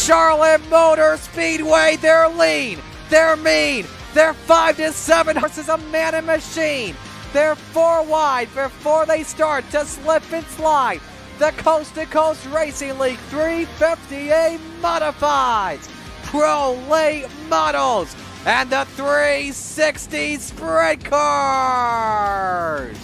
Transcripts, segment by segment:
Charlotte Motor Speedway. They're lean, they're mean, they're 5 to 7 horses, a man and machine. They're 4 wide before they start to slip and slide. The Coast2Coast Racing League 350A Modifieds, Pro Late Models, and the 360 Sprint Cars.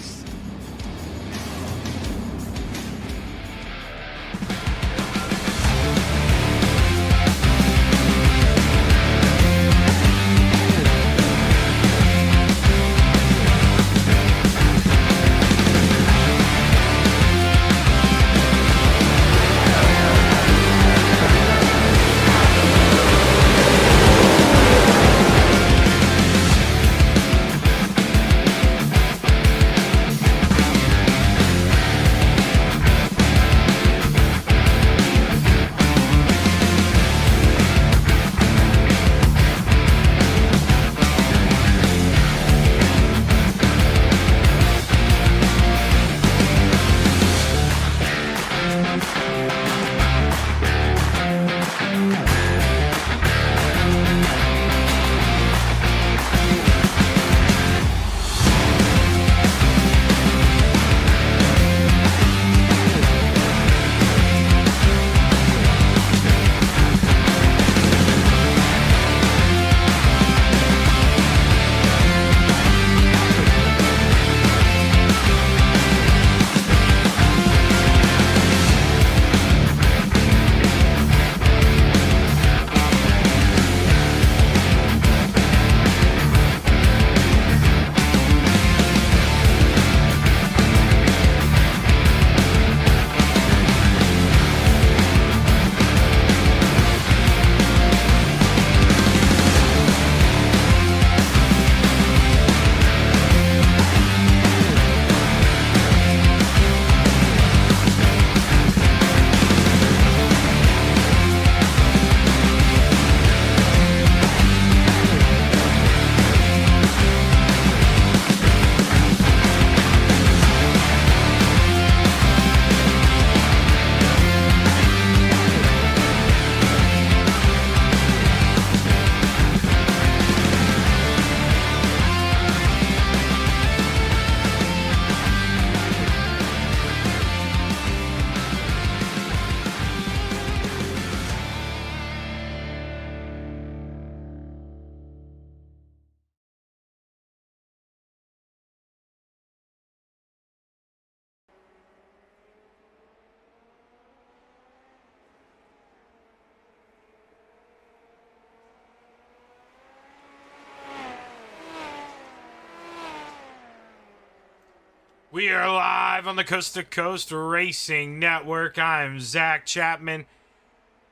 We are live on the Coast2Coast Racing Network. I'm Zach Chapman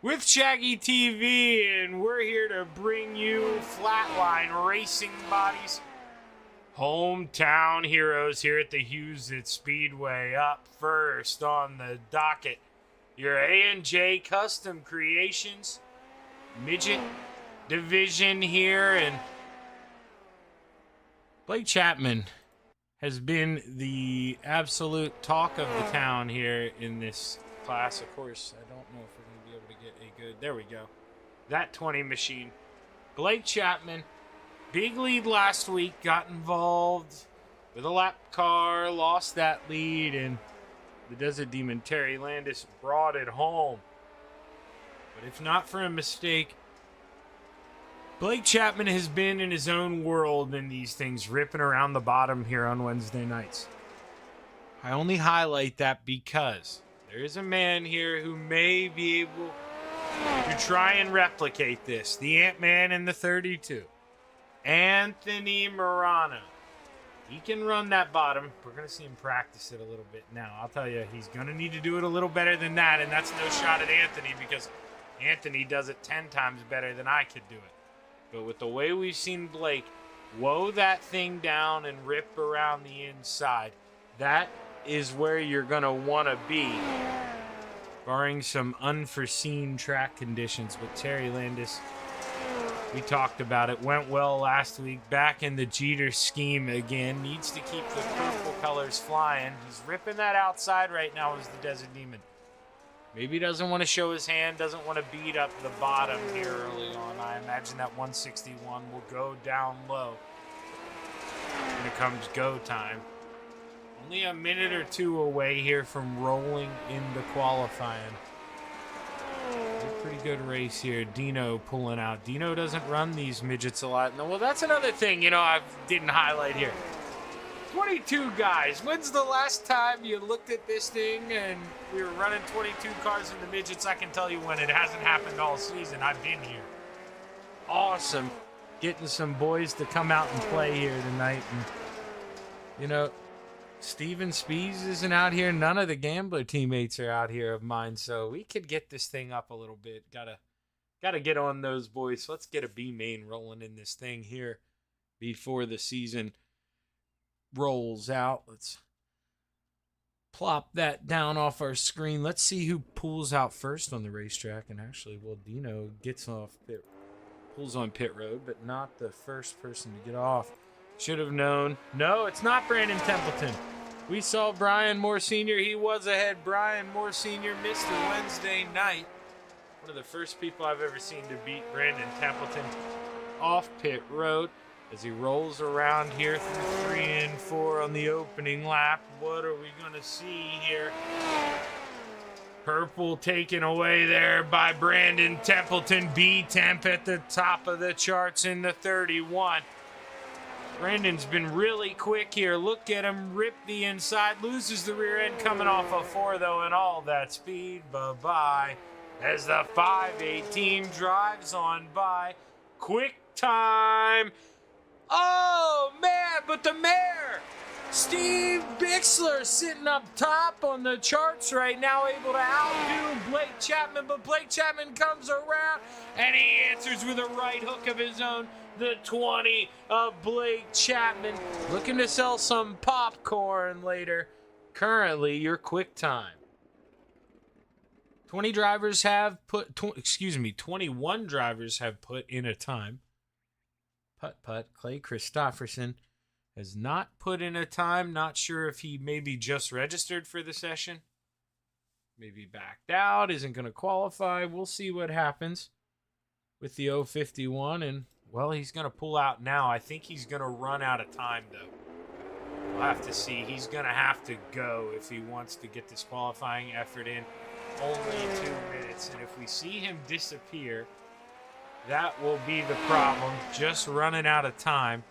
with Shaggy TV, and we're here to bring you Flatline Racing Bodies, hometown heroes here at the Hughes Speedway. Up first on the docket, your A&J Custom Creations midget division here, and Blake Chapman has been the absolute talk of the town here in this class. Of course, I don't know if we're going to be able to get a good... There we go. That 20 machine. Blake Chapman, big lead last week, got involved with a lap car, lost that lead, and the Desert Demon Terry Landis brought it home. But if not for a mistake, Blake Chapman has been in his own world in these things, ripping around the bottom here on Wednesday nights. I only highlight that because there is a man here who may be able to try and replicate this. The Ant-Man in the 32. Anthony Morano. He can run that bottom. We're going to see him practice it a little bit now. I'll tell you, he's going to need to do it a little better than that, and that's no shot at Anthony because Anthony does it 10 times better than I could do it. But with the way we've seen Blake woe that thing down and rip around the inside, that is where you're going to want to be, barring some unforeseen track conditions. But Terry Landis, we talked about it, went well last week, back in the Jeter scheme again, needs to keep the purple colors flying. He's ripping that outside right now as the Desert Demon. Maybe doesn't want to show his hand, doesn't want to beat up the bottom here early on. I imagine that 161 will go down low when it comes go time. Only a minute or two away here from rolling into qualifying. A pretty good race here. Dino pulling out. Dino doesn't run these midgets a lot. No, well, that's another thing, you know, I didn't highlight here. 22 guys. When's the last time you looked at this thing and we were running 22 cars in the midgets? I can tell you when. It hasn't happened all season. I've been here. Awesome. Getting some boys to come out and play here tonight. And, you know, Steven Spees isn't out here. None of the Gambler teammates are out here of mine. So we could get this thing up a little bit. Gotta get on those boys. So let's get a B main rolling in this thing here before the season rolls out. Let's plop that down off our screen. Let's see who pulls out first on the racetrack. And actually, well, Dino gets off pulls on pit road, but not the first person to get off. Should have known. No, it's not Brandon Templeton. We saw Brian Moore Sr. He was ahead. Brian Moore Sr. missed it Wednesday night. One of the first people I've ever seen to beat Brandon Templeton off pit road. As he rolls around here through 3 and 4 on the opening lap. What are we going to see here? Purple taken away there by Brandon Templeton. B-Temp at the top of the charts in the 31. Brandon's been really quick here. Look at him rip the inside. Loses the rear end coming off a 4, though, and all that speed. Bye-bye. As the 5-8 team drives on by. Quick time. Oh, man, but the mayor, Steve Bixler, sitting up top on the charts right now, able to outdo Blake Chapman, but Blake Chapman comes around, and he answers with a right hook of his own. The 20 of Blake Chapman, looking to sell some popcorn later. Currently, your quick time. 21 drivers have put in a time. Putt. Clay Christopherson has not put in a time. Not sure if he maybe just registered for the session. Maybe backed out. Isn't going to qualify. We'll see what happens with the 051. And, well, he's going to pull out now. I think he's going to run out of time, though. We'll have to see. He's going to have to go if he wants to get this qualifying effort in. Only 2 minutes. And if we see him disappear, that will be the problem. Just running out of time.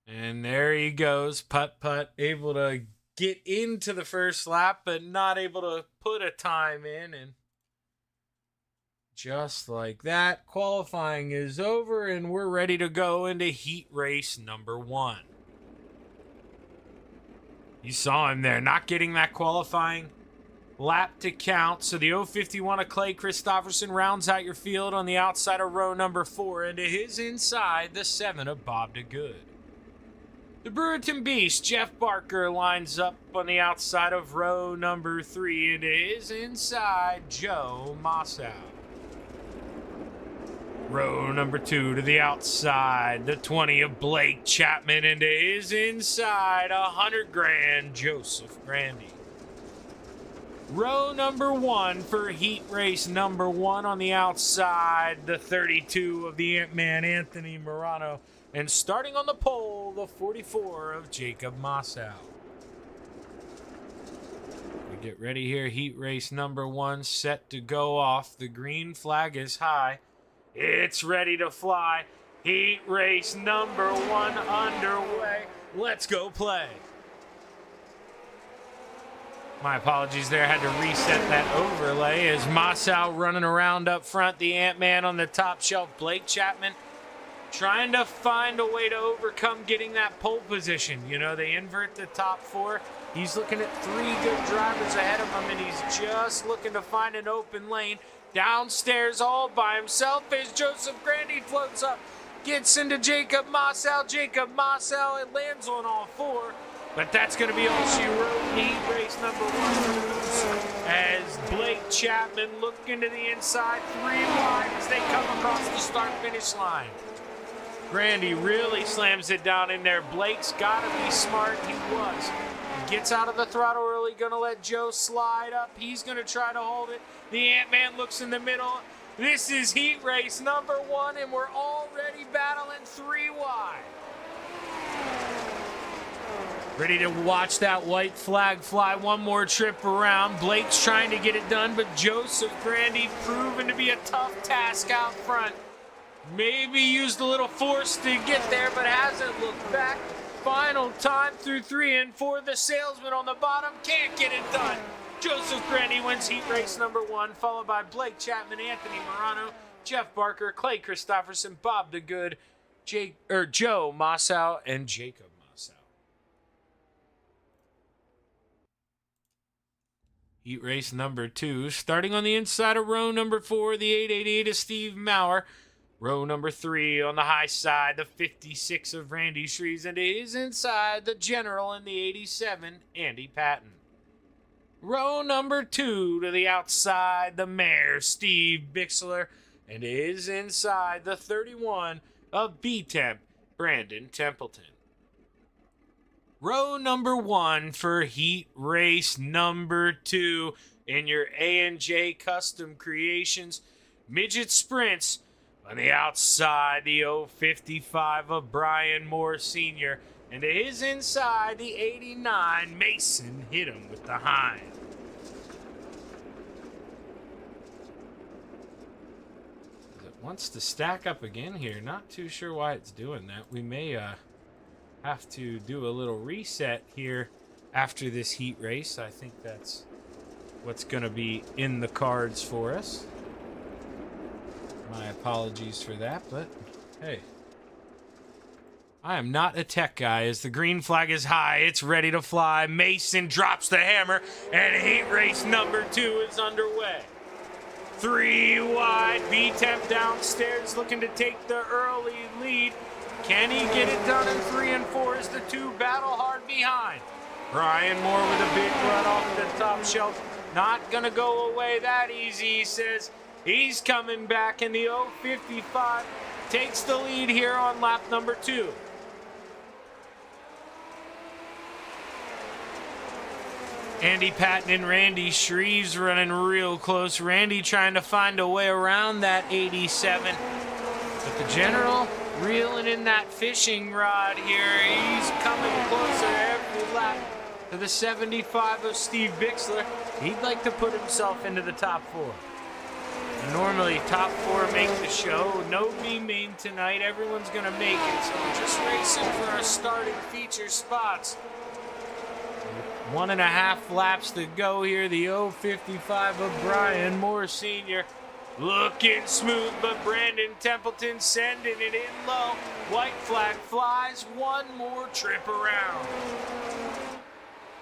And there he goes. Putt. Able to get into the first lap, but not able to put a time in. And just like that, qualifying is over, and we're ready to go into heat race number 1. You saw him there, not getting that qualifying lap to count. So the 051 of Clay Christopherson rounds out your field on the outside of row number 4. And to his inside, the 7 of Bob DeGood. The Brewerton Beast, Jeff Barker, lines up on the outside of row number 3. And to his inside, Joe Mossow. Row number 2 to the outside, the 20 of Blake Chapman. And to his inside, $100,000, Joseph Grandy. Row number 1 for heat race number 1 on the outside, the 32 of the Ant-Man, Anthony Morano. And starting on the pole, the 44 of Jacob Mossow. We get ready here, heat race number 1 set to go off. The green flag is high. It's ready to fly. Heat race number 1 underway. Let's go play. My apologies there. I had to reset that overlay as Mossow running around up front. The Ant-Man on the top shelf. Blake Chapman trying to find a way to overcome getting that pole position. You know, they invert the top 4. He's looking at 3 good drivers ahead of him, and he's just looking to find an open lane. Downstairs all by himself as Joseph Grandy floats up. Gets into Jacob Mossow. Jacob Mossow, it lands on all 4. But that's going to be all she wrote. Heat race number 1 as Blake Chapman looking to the inside, 3 wide as they come across the start-finish line. Grandy really slams it down in there. Blake's got to be smart. He was. Gets out of the throttle early, gonna let Joe slide up. He's gonna try to hold it. The Ant-Man looks in the middle. This is heat race number 1, and we're already battling 3 wide. Ready to watch that white flag fly one more trip around. Blake's trying to get it done, but Joseph Grandy proven to be a tough task out front. Maybe used a little force to get there, but hasn't looked back. Final time through 3 and 4. The salesman on the bottom can't get it done. Joseph Grandy wins heat race number 1, followed by Blake Chapman, Anthony Morano, Jeff Barker, Clay Christopherson, Bob DeGood, Joe Mossow, and Jacob Mossow. Heat race number 2, starting on the inside of row number 4, the 888 of Steve Maurer. Row number 3 on the high side, the 56 of Randy Shreves, and to his inside, the general in the 87, Andy Patton. Row number 2 to the outside, the mayor, Steve Bixler, and to his inside, the 31 of B-Temp, Brandon Templeton. Row number 1 for heat race number 2 in your A&J Custom Creations Midget Sprints. On the outside, the 055 of Brian Moore Sr. And to his inside, the 89, Mason hit him with the hind. It wants to stack up again here. Not too sure why it's doing that. We may have to do a little reset here after this heat race. I think that's what's going to be in the cards for us. My apologies for that, but hey. I am not a tech guy. As the green flag is high, it's ready to fly. Mason drops the hammer, and heat race number 2 is underway. 3 wide, B-Temp downstairs looking to take the early lead. Can he get it done in 3 and 4 as the 2 battle hard behind? Brian Moore with a big run off the top shelf. Not gonna go away that easy, he says. He's coming back, and the 055 takes the lead here on lap number 2. Andy Patton and Randy Shreves running real close. Randy trying to find a way around that 87. But the general reeling in that fishing rod here. He's coming closer every lap to the 75 of Steve Bixler. He'd like to put himself into the top 4. Normally, top 4 make the show. No B-main tonight. Everyone's going to make it. So we're just racing for our starting feature spots. 1.5 laps to go here. The 055 of Brian Moore Sr. looking smooth, but Brandon Templeton sending it in low. White flag flies. One more trip around.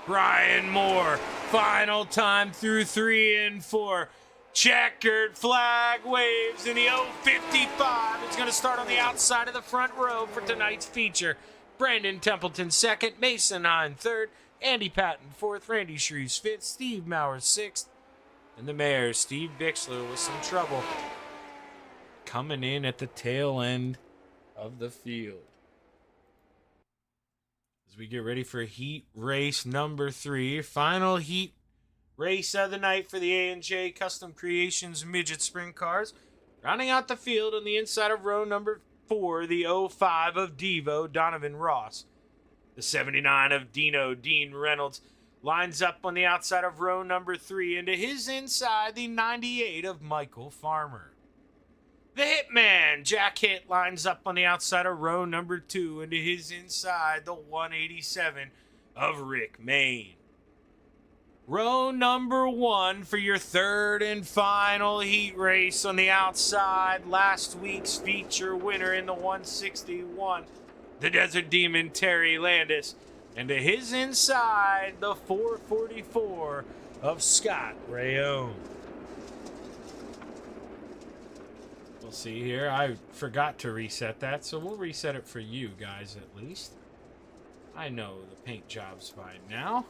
Brian Moore, final time through 3 and 4. Checkered flag waves in the 055. It's going to start on the outside of the front row for tonight's feature. Brandon Templeton 2nd, Mason Hine 3rd, Andy Patton 4th, Randy Shreves 5th, Steve Maurer 6th, and the mayor, Steve Bixler, with some trouble coming in at the tail end of the field. As we get ready for heat race number 3, final heat race of the night for the A&J Custom Creations Midget Sprint Cars. Rounding out the field on the inside of row number 4, the 05 of Devo, Donovan Ross. The 79 of Dino, Dean Reynolds, lines up on the outside of row number 3, and to his inside, the 98 of Michael Farmer. The Hitman, Jack Hitt, lines up on the outside of row number 2, and to his inside, the 187 of Rick Main. Row number 1 for your 3rd and final heat race on the outside. Last week's feature winner in the 161, the Desert Demon Terry Landis. And to his inside, the 444 of Scott Rayone. We'll see here. I forgot to reset that, so we'll reset it for you guys at least. I know the paint job's by now.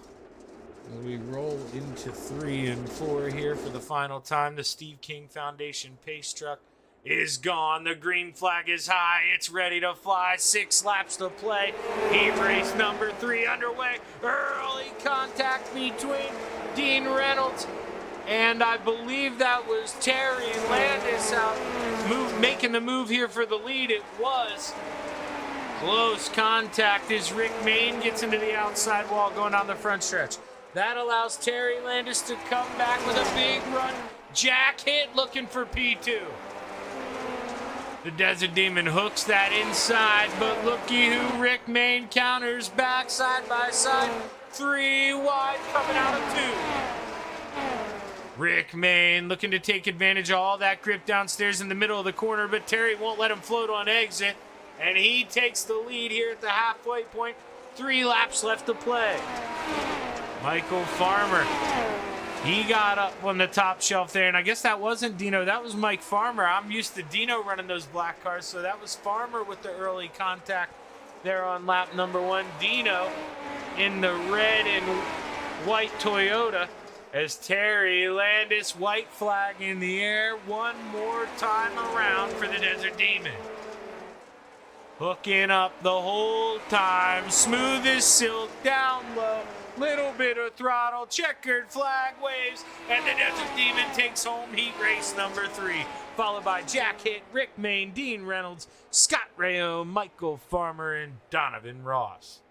We roll into 3 and 4 here for the final time. The Steve King Foundation Pace Truck is gone. The green flag is high. It's ready to fly. 6 laps to play. Heat race number 3 underway. Early contact between Dean Reynolds and I believe that was Terry Landis out making the move here for the lead. It was close contact as Rick Mayne gets into the outside wall going down the front stretch. That allows Terry Landis to come back with a big run. Jack Hitt looking for P2. The Desert Demon hooks that inside, but looky who Rick Mayne counters back side by side. 3 wide coming out of 2. Rick Mayne looking to take advantage of all that grip downstairs in the middle of the corner, but Terry won't let him float on exit, and he takes the lead here at the halfway point. 3 laps left to play. Michael Farmer, he got up on the top shelf there, and I guess that wasn't Dino, that was Mike Farmer. I'm used to Dino running those black cars, so that was Farmer with the early contact there on lap number 1. Dino in the red and white Toyota as Terry Landis, white flag in the air, one more time around for the Desert Demon. Hooking up the whole time, smooth as silk, down low, little bit of throttle, checkered flag waves, and the Desert Demon takes home heat race number 3, followed by Jack Hitt, Rick Mayne, Dean Reynolds, Scott Rayo, Michael Farmer, and Donovan Ross.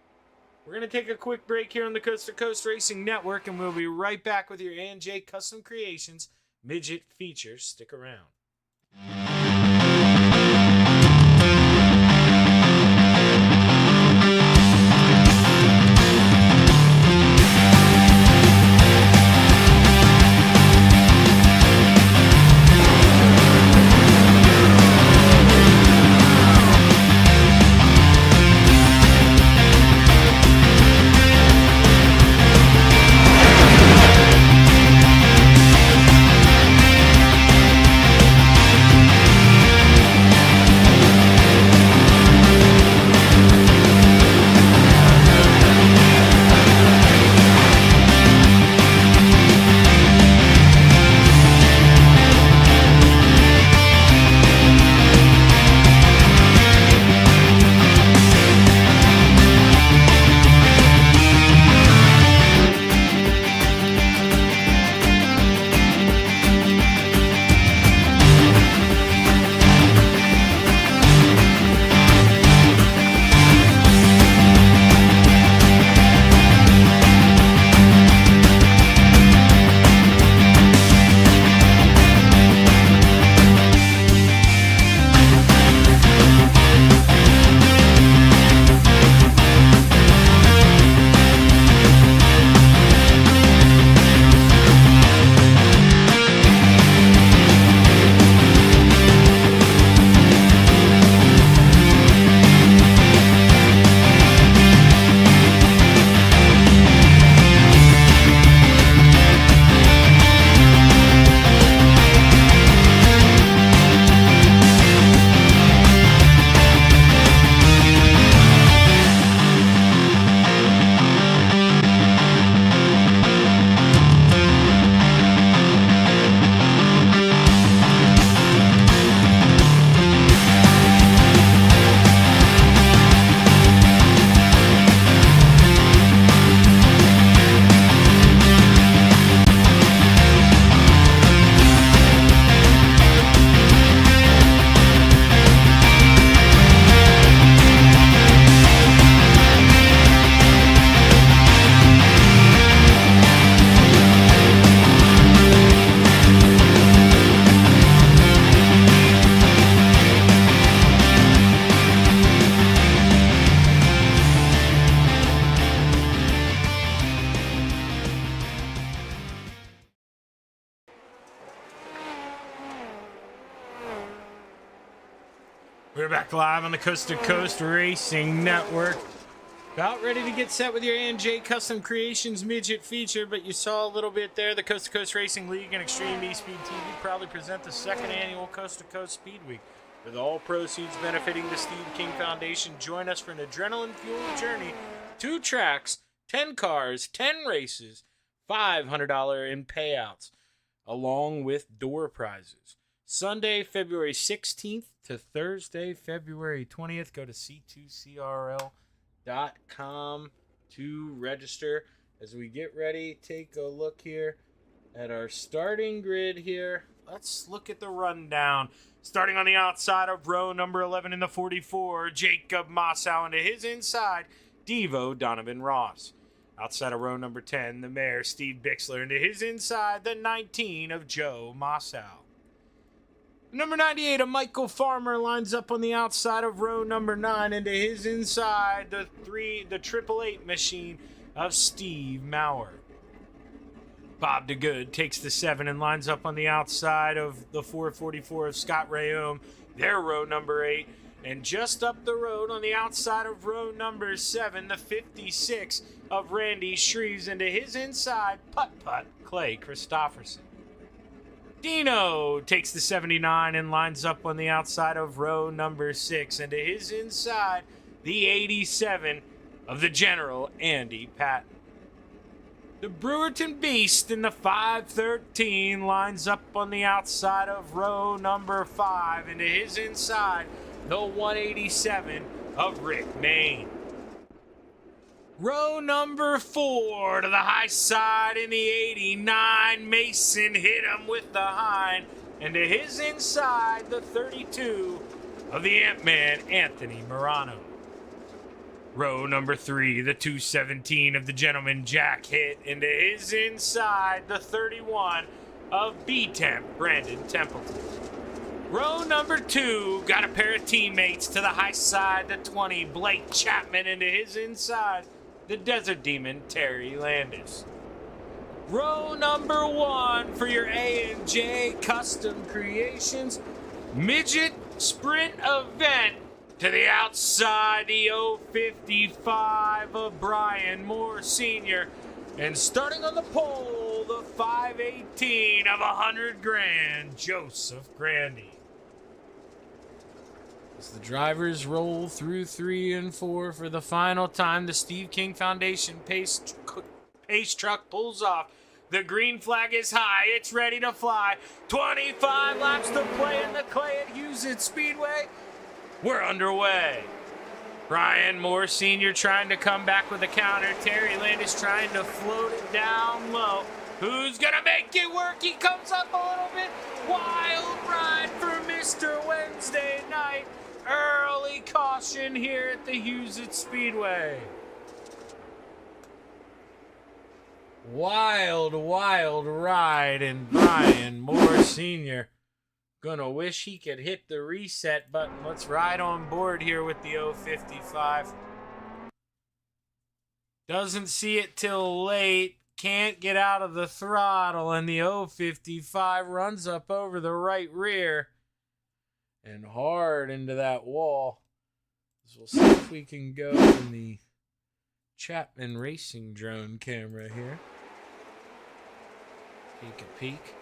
We're going to take a quick break here on the Coast to Coast Racing Network, and we'll be right back with your A&J Custom Creations Midget feature. Stick around. We're back live on the Coast to Coast Racing Network. About ready to get set with your A&J Custom Creations Midget feature, but you saw a little bit there. The Coast to Coast Racing League and Extreme eSpeed TV proudly present the 2nd annual Coast to Coast Speed Week, with all proceeds benefiting the Steve King Foundation. Join us for an adrenaline-fueled journey. 2 tracks, 10 cars, 10 races, $500 in payouts, along with door prizes. Sunday, February 16th to Thursday, February 20th. Go to c2crl.com to register. As we get ready, take a look here at our starting grid here. Let's look at the rundown. Starting on the outside of row number 11 in the 44, Jacob Mossow into his inside, Devo Donovan Ross. Outside of row number 10, the mare Steve Bixler into his inside, the 19 of Joe Mossow. Number 98 of Michael Farmer lines up on the outside of row number 9 into his inside, the 888 machine of Steve Maurer. Bob DeGood takes the 7 and lines up on the outside of the 444 of Scott Rayome, their row number 8. And just up the road on the outside of row number 7, the 56 of Randy Shreves into his inside, putt-putt, Clay Christopherson. Dino takes the 79 and lines up on the outside of row number 6, and to his inside, the 87 of the General Andy Patton. The Brewerton Beast in the 513 lines up on the outside of row number 5, and to his inside, the 187 of Rick Main. Row number 4 to the high side in the 89. Mason hit him with the hind. And to his inside, the 32 of the Ant-Man, Anthony Morano. Row number 3, the 217 of the Gentleman Jack hit. And to his inside, the 31 of B-Temp, Brandon Templeton. Row number 2 got a pair of teammates to the high side, the 20, Blake Chapman, into his inside, the Desert Demon, Terry Landis. Row number 1 for your A&J Custom Creations Midget Sprint event. To the outside, the 055 of Brian Moore Sr. And starting on the pole, the 518 of $100,000, Joseph Grandy. As the drivers roll through 3 and 4 for the final time, the Steve King Foundation pace truck pulls off. The green flag is high. It's ready to fly. 25 laps to play in the clay at Hewsett Speedway. We're underway. Brian Moore Sr. trying to come back with a counter. Terry Landis trying to float it down low. Who's going to make it work? He comes up a little bit. Wild ride for Mr. Wednesday night. Early caution here at the Hewsett Speedway. Wild ride, and Brian Moore Sr. gonna wish he could hit the reset button. Let's ride on board here with the 055. Doesn't see it till late. Can't get out of the throttle, and the 055 runs up over the right rear and hard into that wall. So we'll see if we can go in the Chapman Racing drone camera here. Take a peek.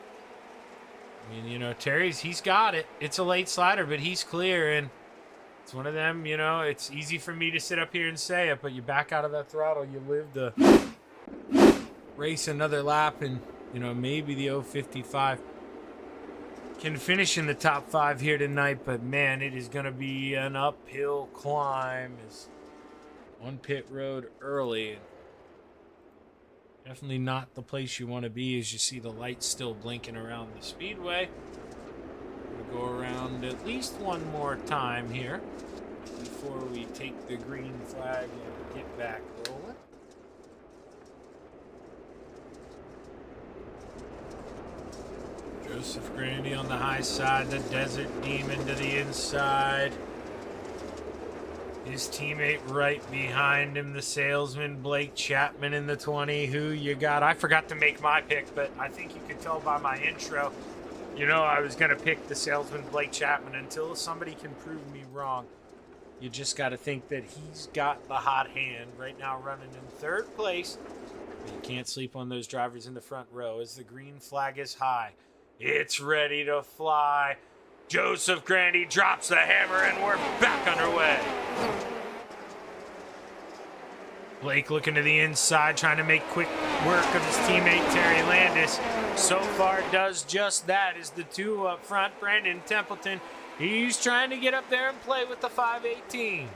I mean, you know, he's got it. It's a late slider, but he's clear, and it's one of them, you know, it's easy for me to sit up here and say it, but you back out of that throttle, you live to race another lap, and, you know, maybe the 055 can finish in the top 5 here tonight, but, man, it is going to be an uphill climb. Is on pit road early. Definitely not the place you want to be as you see the lights still blinking around the speedway. We'll go around at least one more time here before we take the green flag and get back rolling. Joseph Grandy on the high side, the Desert Demon to the inside. His teammate right behind him, the salesman, Blake Chapman in the 20. Who you got? I forgot to make my pick, but I think you could tell by my intro, you know, I was going to pick the salesman, Blake Chapman, until somebody can prove me wrong. You just got to think that he's got the hot hand right now running in 3rd place. But you can't sleep on those drivers in the front row as the green flag is high. It's ready to fly. Joseph Grandy drops the hammer, and we're back underway. Blake looking to the inside, trying to make quick work of his teammate Terry Landis. So far does just that as the two up front. Brandon Templeton, he's trying to get up there and play with the 518.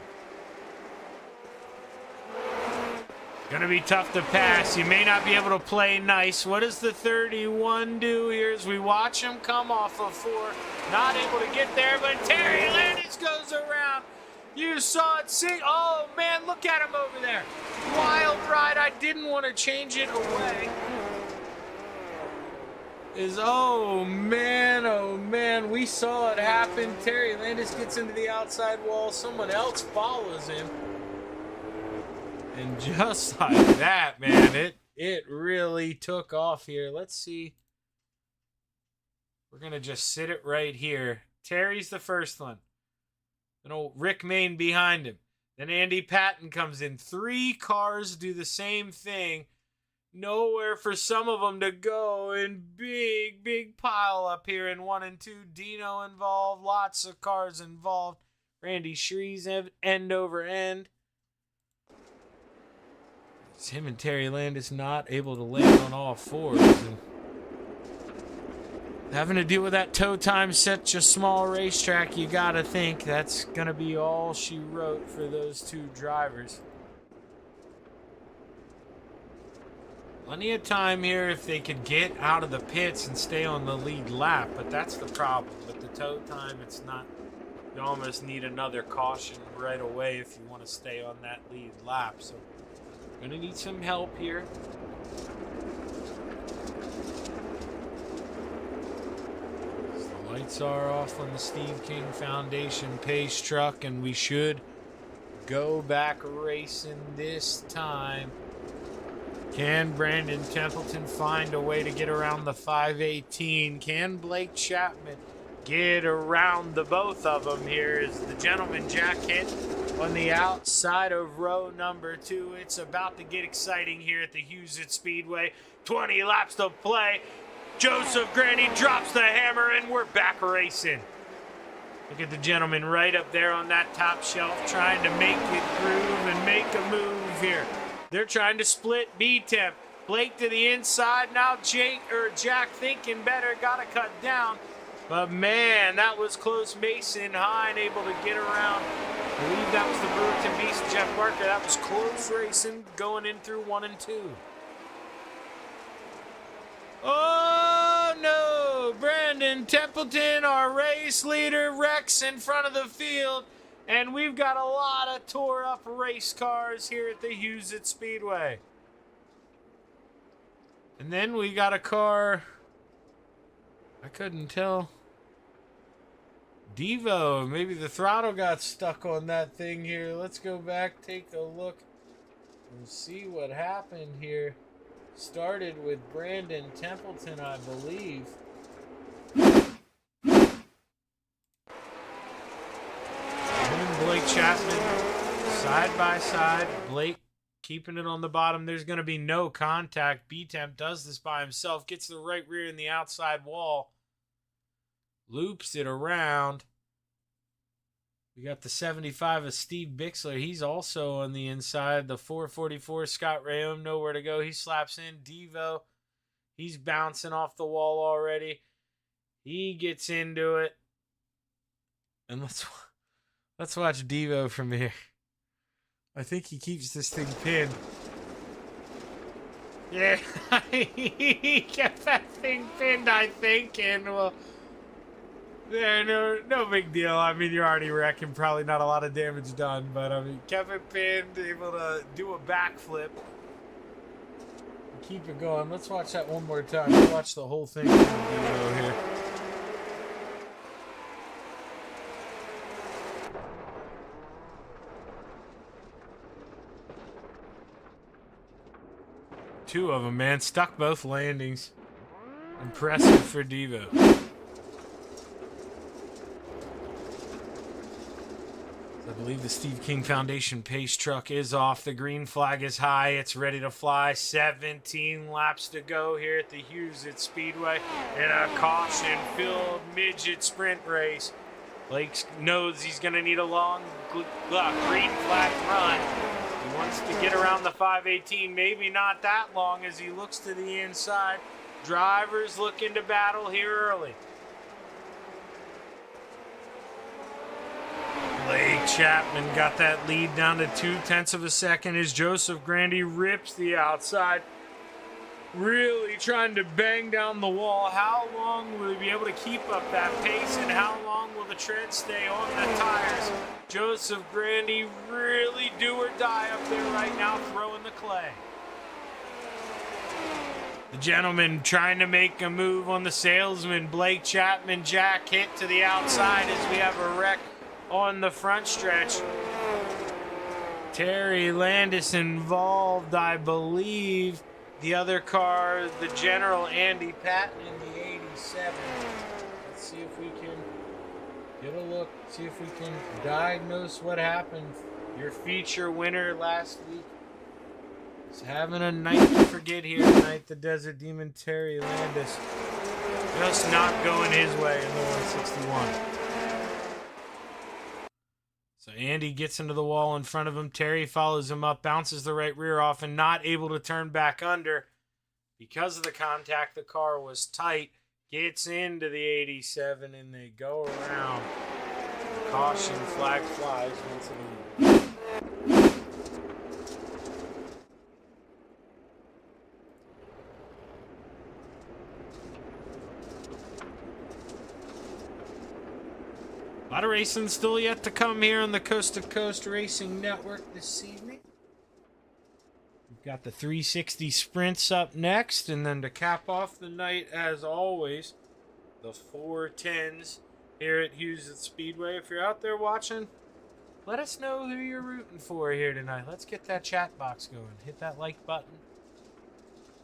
Gonna be tough to pass. You may not be able to play nice. What does the 31 do here as we watch him come off of 4? Not able to get there, but Terry Landis goes around. You saw it sing. Oh, man, look at him over there. Wild ride. I didn't want to change it away. Oh, man, we saw it happen. Terry Landis gets into the outside wall. Someone else follows him. And just like that, man, it really took off here. Let's see. We're going to just sit it right here. Terry's the first one. Then old Rick Mayne behind him. Then Andy Patton comes in. 3 cars do the same thing. Nowhere for some of them to go. And big pile up here in 1 and 2. Dino involved. Lots of cars involved. Randy Shrees end over end. It's him and Terry Landis not able to land on all 4s. And having to deal with that tow time, such a small racetrack, you gotta think that's gonna be all she wrote for those 2 drivers. Plenty of time here if they could get out of the pits and stay on the lead lap, but that's the problem. With the tow time, it's not. You almost need another caution right away if you want to stay on that lead lap. So, gonna need some help here. Lights are off on the Steve King Foundation pace truck, and we should go back racing this time. Can Brandon Templeton find a way to get around the 518? Can Blake Chapman get around the both of them here? Is the gentleman jack hit on the outside of row number 2? It's about to get exciting here at the Huset Speedway. 20 laps to play. Joseph Granny drops the hammer, and we're back racing. Look at the gentleman right up there on that top shelf trying to make it groove and make a move here. They're trying to split B-Temp. Blake to the inside. Now Jack thinking better. Got to cut down. But, man, that was close. Mason Hine able to get around. I believe that was the Brewerton Beast, Jeff Barker. That was close racing going in through 1 and 2. Oh, no. Brandon Templeton, our race leader, wrecks in front of the field. And we've got a lot of tore-up race cars here at the Huset Speedway. And then we got a car. I couldn't tell. Devo, maybe the throttle got stuck on that thing here. Let's go back, take a look, and see what happened here. Started with Brandon Templeton, I believe. Blake Chapman, side by side. Blake keeping it on the bottom. There's going to be no contact. B-Temp does this by himself. Gets the right rear in the outside wall. Loops it around. We got the 75 of Steve Bixler. He's also on the inside. The 444, Scott Rayom, nowhere to go. He slaps in. Devo, he's bouncing off the wall already. He gets into it. And let's watch Devo from here. I think he keeps this thing pinned. Yeah, he kept that thing pinned, I think, and well, yeah, no big deal. I mean, you're already wrecking, probably not a lot of damage done, but I mean, kept it pinned, able to do a backflip. Keep it going. Let's watch that one more time. Let's watch the whole thing from Devo here. Two of them, man. Stuck both landings. Impressive for Devo. I believe the Steve King Foundation pace truck is off. The green flag is high. It's ready to fly. 17 laps to go here at the Huset Speedway in a caution-filled midget sprint race. Blake knows he's going to need a long green flag run. He wants to get around the 518, maybe not that long as he looks to the inside. Drivers looking to battle here early. Blake Chapman got that lead down to 0.2 of a second as Joseph Grandy rips the outside. Really trying to bang down the wall. How long will he be able to keep up that pace, and how long will the tread stay on the tires? Joseph Grandy really do or die up there right now, throwing the clay. The gentleman trying to make a move on the salesman. Blake Chapman, Jack hit to the outside as we have a wreck on the front stretch. Terry Landis involved, I believe. The other car, the General Andy Patton in the 87. Let's see if we can get a look, see if we can diagnose what happened. Your feature winner last week is having a night to forget here tonight. The Desert Demon Terry Landis just not going his way in the 161. So Andy gets into the wall in front of him. Terry follows him up, bounces the right rear off, and not able to turn back under. Because of the contact, the car was tight. Gets into the 87, and they go around. The caution flag flies once again. A lot of racing still yet to come here on the Coast to Coast Racing Network this evening. We've got the 360 sprints up next, and then to cap off the night, as always, the 410s here at Hughes Speedway. If you're out there watching, let us know who you're rooting for here tonight. Let's get that chat box going. Hit that like button.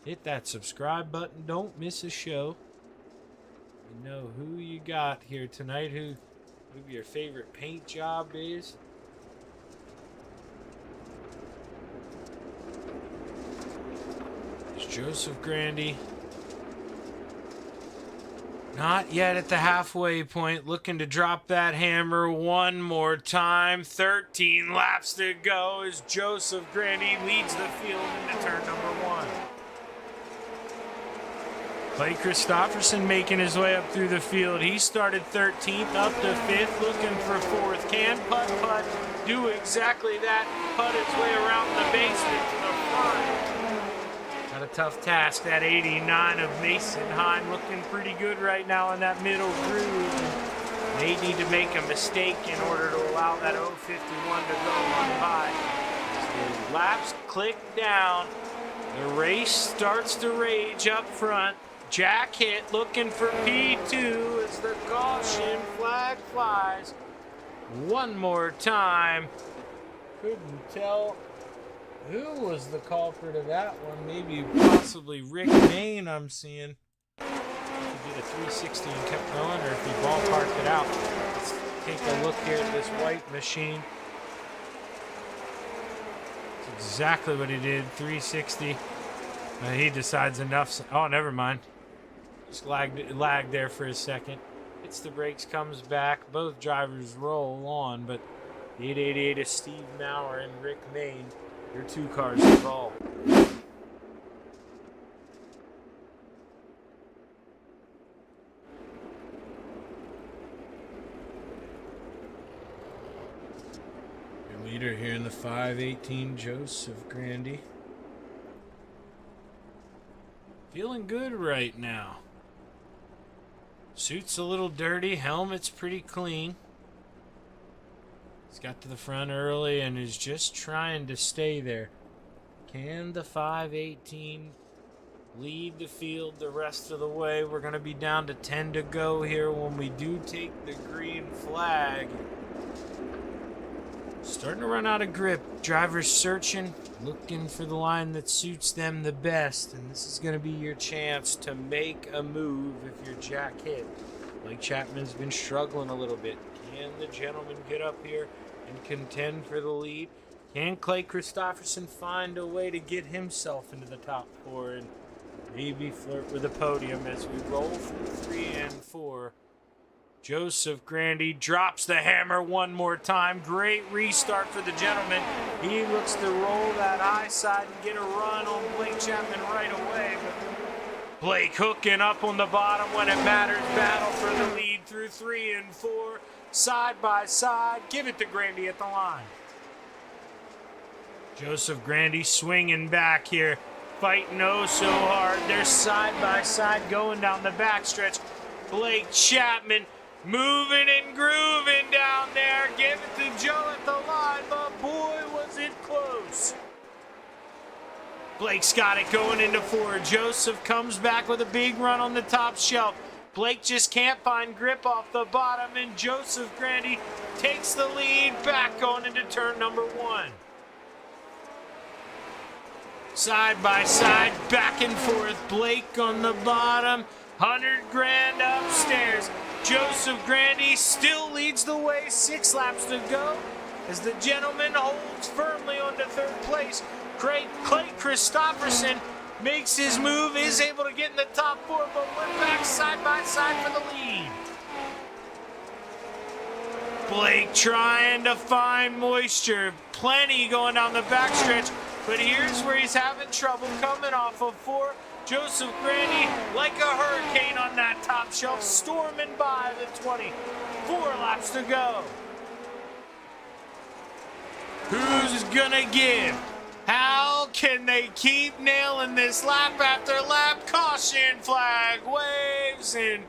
Hit that subscribe button. Don't miss a show. You know who you got here tonight, who your favorite paint job is. There's Joseph Grandy. Not yet at the halfway point, looking to drop that hammer one more time. 13 laps to go as Joseph Grandy leads the field into turn number 1. Clay Christopherson making his way up through the field. He started 13th, up to 5th, looking for 4th. Can putt, do exactly that. Putt his way around the basement to the front. Got a tough task, that 89 of Mason Hine, looking pretty good right now in that middle groove. They need to make a mistake in order to allow that 051 to go on by. As the laps click down, the race starts to rage up front. Jack hit, looking for P2 as the caution flag flies. One more time. Couldn't tell who was the culprit of that one. Maybe possibly Rick Main, I'm seeing. If he did a 360 and kept going, or if he ballparked it out. Let's take a look here at this white machine. That's exactly what he did, 360. He decides enough's... Oh, never mind. Just lagged there for a second. Hits the brakes, comes back. Both drivers roll on, but the 888 is Steve Maurer and Rick Main. Your two cars involved. Your leader here in the 518, Joseph Grandy. Feeling good right now. Suit's a little dirty, helmet's pretty clean. He's got to the front early and is just trying to stay there. Can the 518 lead the field the rest of the way? We're going to be down to 10 to go here when we do take the green flag. Starting to run out of grip. Drivers searching, looking for the line that suits them the best. And this is going to be your chance to make a move if you're Jack hit. Blake Chapman's been struggling a little bit. Can the gentleman get up here and contend for the lead? Can Clay Christopherson find a way to get himself into the top 4 and maybe flirt with the podium as we roll through 3 and 4 Joseph Grandy drops the hammer one more time. Great restart for the gentleman. He looks to roll that high side and get a run on Blake Chapman right away. But Blake hooking up on the bottom when it matters. Battle for the lead through 3 and 4. Side by side. Give it to Grandy at the line. Joseph Grandy swinging back here. Fighting oh so hard. They're side by side going down the backstretch. Blake Chapman moving and grooving down there. Give it to Joe at the line, but boy, was it close. Blake's got it going into 4. Joseph comes back with a big run on the top shelf. Blake just can't find grip off the bottom, and Joseph Grandy takes the lead back going into turn number 1. Side by side, back and forth. Blake on the bottom, 100 grand upstairs. Joseph Grandy still leads the way, 6 laps to go, as the gentleman holds firmly onto 3rd place. Clay Christopherson makes his move, is able to get in the top 4, but went back side by side for the lead. Blake trying to find moisture, plenty going down the backstretch, but here's where he's having trouble coming off of 4. Joseph Grandy, like a hurricane on that top shelf, storming by the 20. 4 laps to go. Who's gonna give? How can they keep nailing this lap after lap? Caution flag waves, and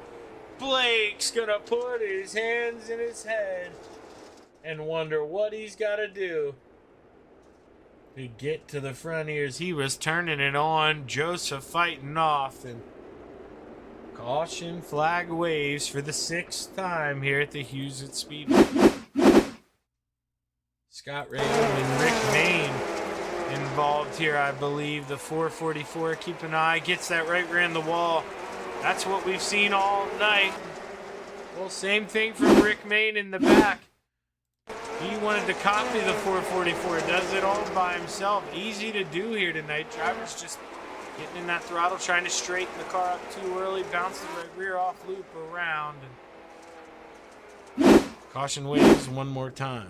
Blake's gonna put his hands in his head and wonder what he's gotta do to get to the front here as he was turning it on. Joseph fighting off, and caution flag waves for the 6th time here at the Hughes Speedway. Scott Raven and Rick Main involved here, I believe. The 444, keep an eye, gets that right rear in the wall. That's what we've seen all night. Well, same thing from Rick Main in the back. He wanted to copy the 444, does it all by himself. Easy to do here tonight. Drivers just getting in that throttle, trying to straighten the car up too early, bounce the right rear off loop around. And caution waves one more time.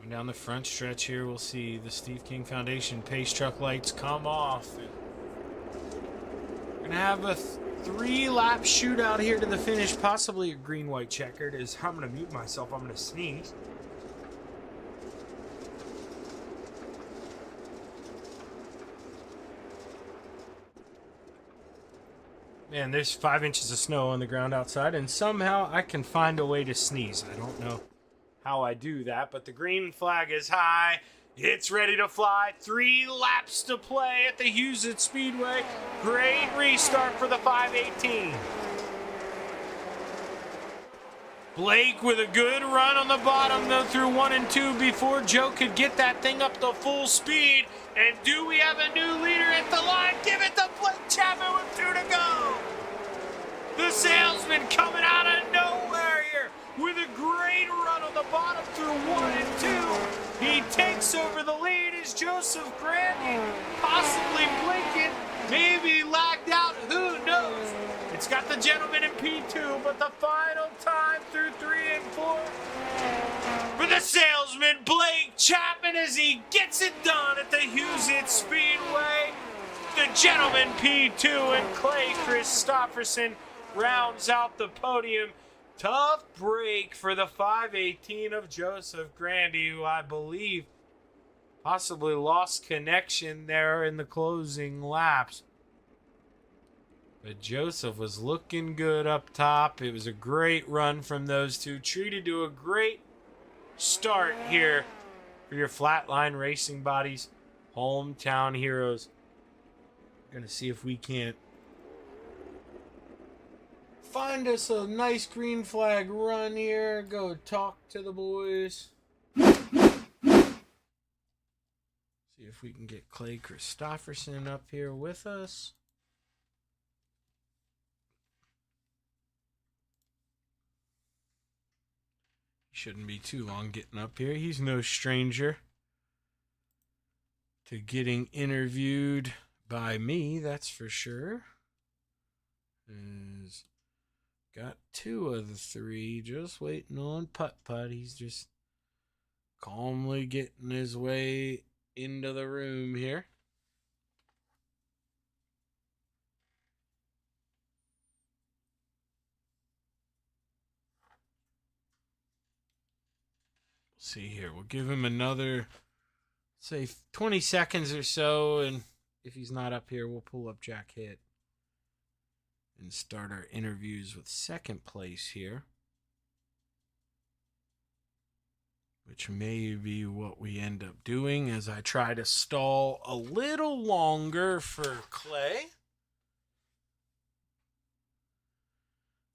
Down the front stretch here, we'll see the Steve King Foundation pace truck lights come off. We're gonna have a 3-lap shootout here to the finish, possibly a green-white checkered. As I'm gonna mute myself, I'm gonna sneeze. Man, there's 5 inches of snow on the ground outside, and somehow I can find a way to sneeze. I don't know how I do that, but the green flag is high. It's ready to fly. 3 laps to play at the Hughes Speedway. Great restart for the 518. Blake with a good run on the bottom, though, through 1 and 2 before Joe could get that thing up to full speed. And do we have a new leader at the line? Give it to Blake Chapman with 2 to go. The salesman coming out of nowhere here with a great run on the bottom through 1 and 2. He takes over the lead as Joseph Grandy, possibly blinking, maybe lagged out, who knows. It's got the gentleman in P2, but the final time through 3 and 4 for the salesman, Blake Chapman, as he gets it done at the Hughes Speedway. The gentleman P2 and Clay Christopherson rounds out the podium. Tough break for the 518 of Joseph Grandy, who I believe possibly lost connection there in the closing laps. But Joseph was looking good up top. It was a great run from those two. Treated to a great start here for your Flatline Racing Bodies hometown heroes. Gonna see if we can't find us a nice green flag run here. Go talk to the boys. See if we can get Clay Christopherson up here with us. Shouldn't be too long getting up here. He's no stranger to getting interviewed by me, that's for sure. He's got 2 of the 3 just waiting on putt-putt. He's just calmly getting his way into the room here. See here, we'll give him another, say, 20 seconds or so, and if he's not up here, we'll pull up Jack Hitt and start our interviews with second place here, which may be what we end up doing as I try to stall a little longer for Clay.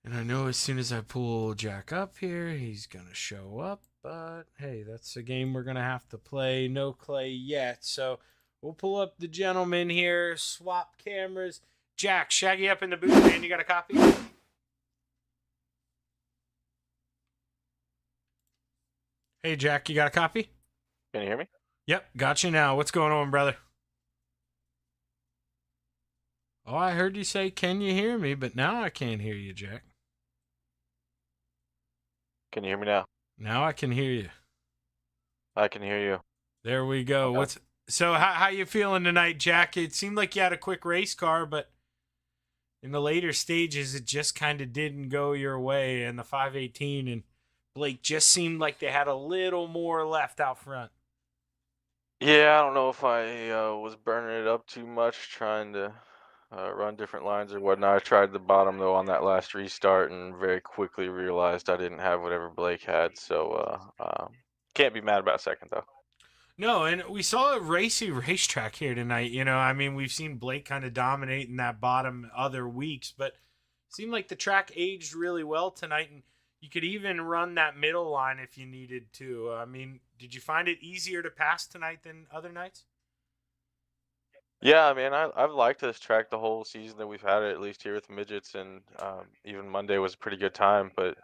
And I know as soon as I pull Jack up here, he's going to show up. But, hey, that's a game we're going to have to play. No Clay yet. So we'll pull up the gentleman here, swap cameras. Jack, Shaggy up in the booth, man. You got a copy? Hey, Jack, you got a copy? Can you hear me? Yep, got you now. What's going on, brother? Oh, I heard you say, can you hear me? But now I can't hear you, Jack. Can you hear me now? Now I can hear you. I can hear you. There we go. Okay. So how you feeling tonight, Jack? It seemed like you had a quick race car, but in the later stages, it just kind of didn't go your way. And the 518 and Blake just seemed like they had a little more left out front. Yeah, I don't know if I was burning it up too much trying to run different lines or whatnot. I tried the bottom, though, on that last restart and very quickly realized I didn't have whatever Blake had. So can't be mad about second, though. No, and we saw a racy racetrack here tonight. You know, I mean, we've seen Blake kind of dominate in that bottom other weeks, but it seemed like the track aged really well tonight, and you could even run that middle line if you needed to. I mean, did you find it easier to pass tonight than other nights? Yeah, I mean, I've liked this track the whole season that we've had it, at least here with midgets, and even Monday was a pretty good time. But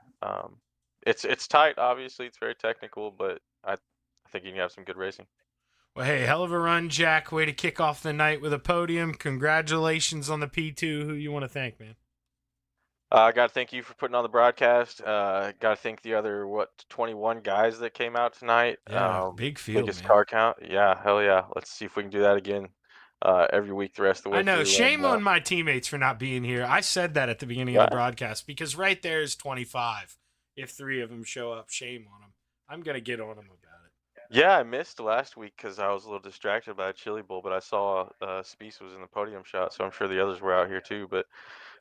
it's tight, obviously. It's very technical, but I think you can have some good racing. Well, hey, hell of a run, Jack. Way to kick off the night with a podium. Congratulations on the P2. Who you want to thank, man? I got to thank you for putting on the broadcast. Got to thank the other 21 guys that came out tonight. Yeah, big field, biggest man. car count. Yeah, hell yeah. Let's see if we can do that again every week the rest of the way. I know. through. Shame on my teammates for not being here. I said that at the beginning of the broadcast because right there is 25. If 3 of them show up, shame on them. I'm gonna get on them about it. Yeah, I missed last week because I was a little distracted by a Chili Bowl, but I saw Spieth was in the podium shot, so I'm sure the others were out here too. But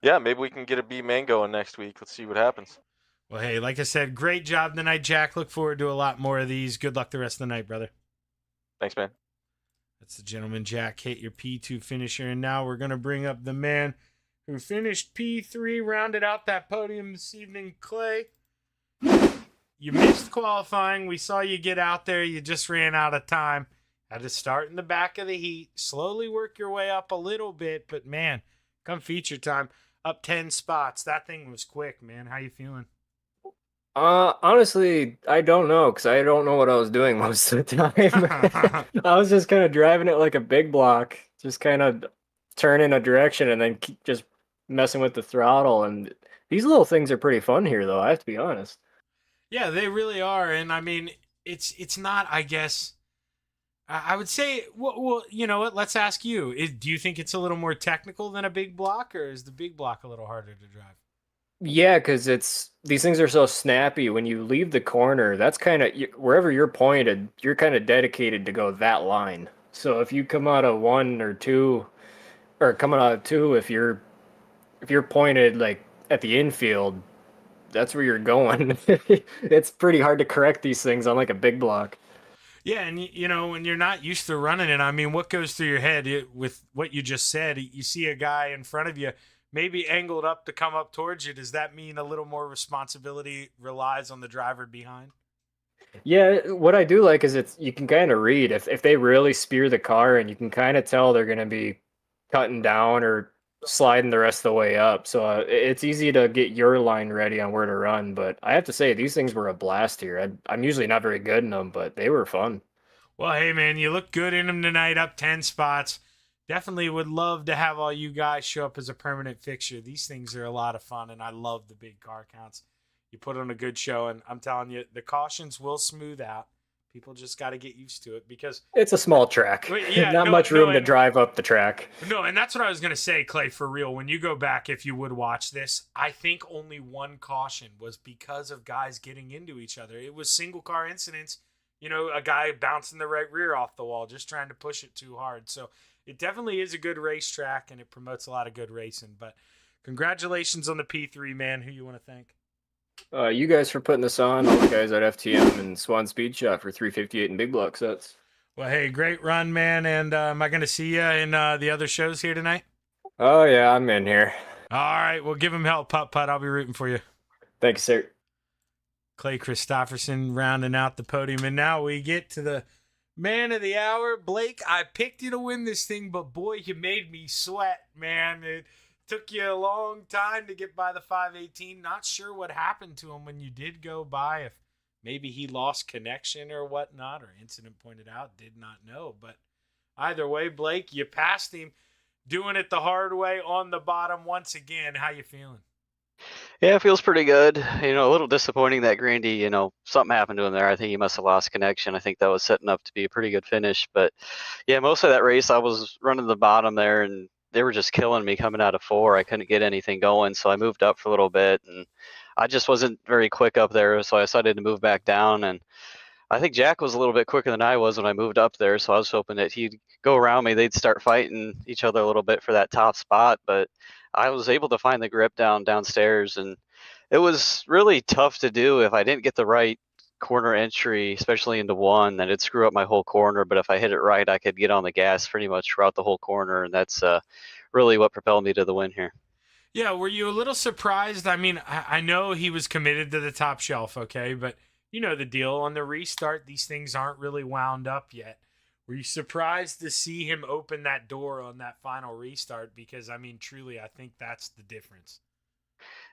yeah, maybe we can get a B man going next week. Let's see what happens. Well, hey, like I said, great job tonight, Jack. Look forward to a lot more of these. Good luck the rest of the night, brother. Thanks, man. That's the gentleman, Jack Hitt, your P2 finisher. And now we're going to bring up the man who finished P3, rounded out that podium this evening, Clay. You missed qualifying. We saw you get out there. You just ran out of time. Had to start in the back of the heat. Slowly work your way up a little bit. But, man, come feature time, up 10 spots. That thing was quick, man. How you feeling? Honestly, I don't know because I don't know what I was doing most of the time. I was just kind of driving it like a big block, just kind of turning a direction and then just messing with the throttle. And these little things are pretty fun here, though. I have to be honest. Yeah, they really are. And, I mean, it's not, I guess, I would say, well, you know what? Let's ask you. Do you think it's a little more technical than a big block, or is the big block a little harder to drive? Yeah, because these things are so snappy. When you leave the corner, that's kind of wherever you're pointed, you're kind of dedicated to go that line. So if you come out of 1 or 2, or coming out of 2, if you're pointed like at the infield, that's where you're going. It's pretty hard to correct these things on like a big block. Yeah, and you know, when you're not used to running it, I mean, what goes through your head with what you just said? You see a guy in front of you, maybe angled up to come up towards you. Does that mean a little more responsibility relies on the driver behind? Yeah, what I do like is you can kind of read if they really spear the car, and you can kind of tell they're going to be cutting down or sliding the rest of the way up. So it's easy to get your line ready on where to run. But I have to say, these things were a blast here. I'm usually not very good in them, but they were fun. Well, hey, man, you look good in them tonight, up 10 spots. Definitely would love to have all you guys show up as a permanent fixture. These things are a lot of fun, and I love the big car counts. You put on a good show, and I'm telling you, the cautions will smooth out. People just got to get used to it because it's a small track. Yeah, not much room to drive up the track. No, and that's what I was going to say, Clay, for real. When you go back, if you would watch this, I think only one caution was because of guys getting into each other. It was single car incidents, a guy bouncing the right rear off the wall, just trying to push it too hard. So it definitely is a good racetrack, and it promotes a lot of good racing. But congratulations on the P3, man. Who you want to thank? You guys for putting this on, all the guys at FTM and Swan Speed Shop for 358 and big block sets. Well, hey, great run, man. And am I going to see you in the other shows here tonight? Oh, yeah, I'm in here. All right, well, give him help, Putt-Putt. I'll be rooting for you. Thank you, sir. Clay Christopherson rounding out the podium. And now we get to the man of the hour. Blake, I picked you to win this thing, but boy, you made me sweat, man. It took you a long time to get by the 518. Not sure what happened to him when you did go by. If maybe he lost connection or whatnot, or incident pointed out, did not know. But either way, Blake, you passed him, doing it the hard way on the bottom once again. How you feeling? Yeah, it feels pretty good. A little disappointing that Grandy, something happened to him there. I think he must have lost connection. I think that was setting up to be a pretty good finish. But yeah, most of that race I was running the bottom there, and they were just killing me coming out of 4. I couldn't get anything going, so I moved up for a little bit, and I just wasn't very quick up there, so I decided to move back down. And I think Jack was a little bit quicker than I was when I moved up there, so I was hoping that he'd go around me. They'd start fighting each other a little bit for that top spot, but I was able to find the grip downstairs, and it was really tough to do if I didn't get the right corner entry, especially into 1, then it'd screw up my whole corner. But if I hit it right, I could get on the gas pretty much throughout the whole corner, and that's really what propelled me to the win here. Yeah, were you a little surprised? I mean, I know he was committed to the top shelf, okay, but you know the deal. On the restart, these things aren't really wound up yet. Were you surprised to see him open that door on that final restart? Because, I mean, truly, I think that's the difference.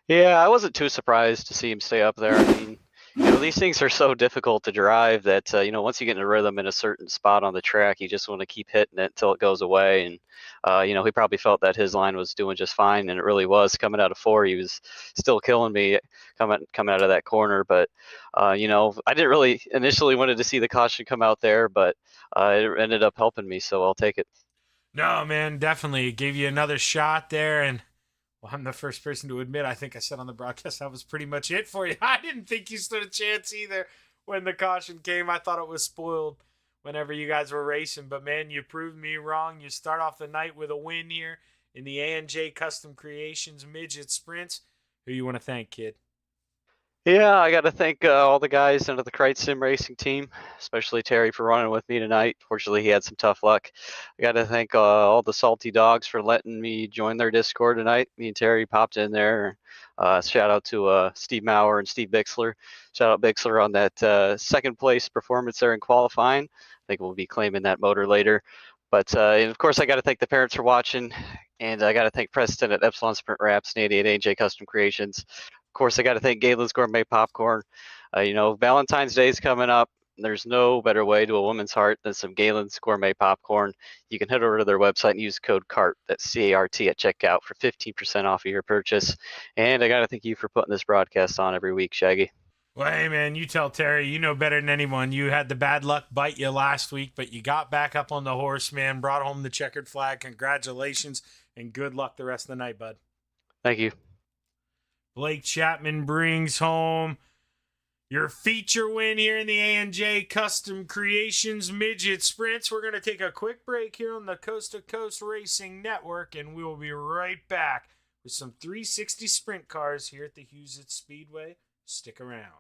Yeah, I wasn't too surprised to see him stay up there. I mean, these things are so difficult to drive that, once you get in a rhythm in a certain spot on the track, you just want to keep hitting it until it goes away. And, he probably felt that his line was doing just fine, and it really was. Coming out of 4, he was still killing me coming out of that corner. But, I didn't really initially wanted to see the caution come out there, but it ended up helping me, so I'll take it. No, man, definitely. It gave you another shot there, and well, I'm the first person to admit, I think I said on the broadcast that was pretty much it for you. I didn't think you stood a chance either when the caution came. I thought it was spoiled whenever you guys were racing. But, man, you proved me wrong. You start off the night with a win here in the A&J Custom Creations Midget Sprints. Who you want to thank, kid? Yeah, I got to thank all the guys under the Krite Sim Racing team, especially Terry for running with me tonight. Fortunately, he had some tough luck. I got to thank all the Salty Dogs for letting me join their Discord tonight. Me and Terry popped in there. Shout out to Steve Maurer and Steve Bixler. Shout out Bixler on that second place performance there in qualifying. I think we'll be claiming that motor later. But, and of course, I got to thank the parents for watching. And I got to thank Preston at Epsilon Sprint Wraps and 88 AJ Custom Creations. Of course, I got to thank Galen's Gourmet Popcorn. Valentine's Day is coming up. There's no better way to a woman's heart than some Galen's Gourmet Popcorn. You can head over to their website and use code CART, that's C-A-R-T, at checkout for 15% off of your purchase. And I got to thank you for putting this broadcast on every week, Shaggy. Well, hey, man, you tell Terry. You know better than anyone. You had the bad luck bite you last week, but you got back up on the horse, man, brought home the checkered flag. Congratulations, and good luck the rest of the night, bud. Thank you. Blake Chapman brings home your feature win here in the A&J Custom Creations Midget Sprints. We're going to take a quick break here on the Coast to Coast Racing Network, and we will be right back with some 360 sprint cars here at the Huset's Speedway. Stick around.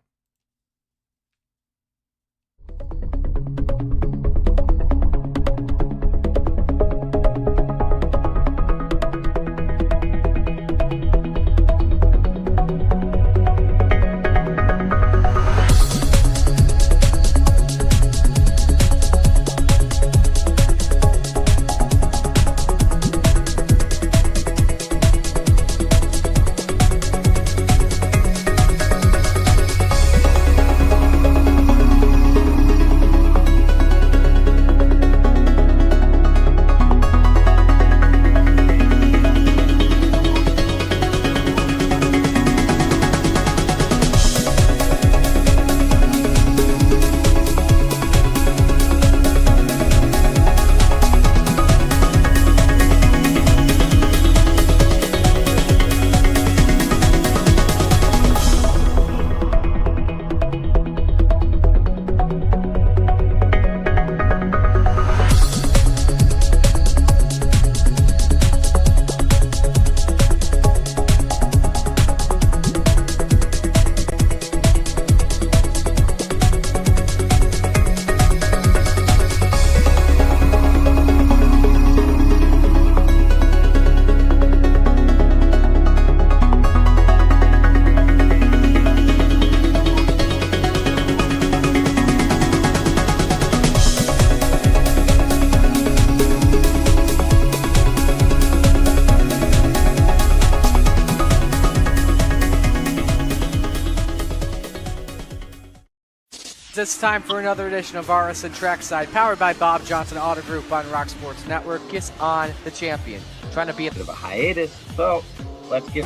fans, it's time for another edition of RSN Trackside, powered by Bob Johnson Auto Group on Rock Sports Network. Kiss on the champion, trying to be a bit of a hiatus, so let's get.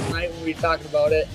Tonight we'll be talking about it.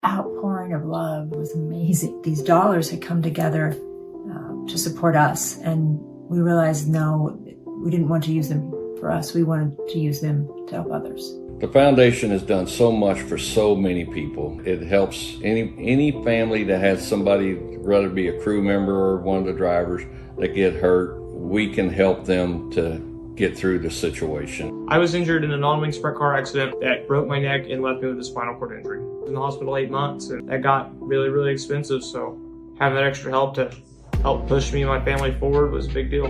Outpouring of love was amazing. These dollars had come together to support us, and we realized no, we didn't want to use them for us. We wanted to use them to help others. The foundation has done so much for so many people. It helps any family that has somebody, whether it be a crew member or one of the drivers, that get hurt. We can help them to get through the situation. I was injured in a non-wing sprint car accident that broke my neck and left me with a spinal cord injury. I was in the hospital 8 months, and that got really, really expensive. So having that extra help to help push me and my family forward was a big deal.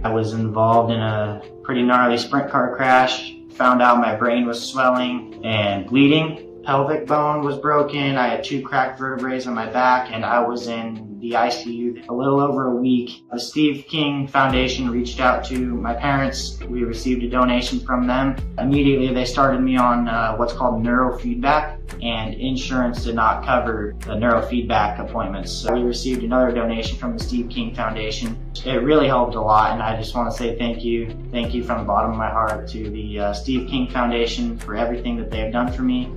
I was involved in a pretty gnarly sprint car crash. Found out my brain was swelling and bleeding. Pelvic bone was broken. I had 2 cracked vertebrae on my back, and I was in the ICU a little over a week. The Steve King Foundation reached out to my parents. We received a donation from them. Immediately they started me on what's called neurofeedback, and insurance did not cover the neurofeedback appointments. So we received another donation from the Steve King Foundation. It really helped a lot, and I just want to say thank you. Thank you from the bottom of my heart to the Steve King Foundation for everything that they have done for me.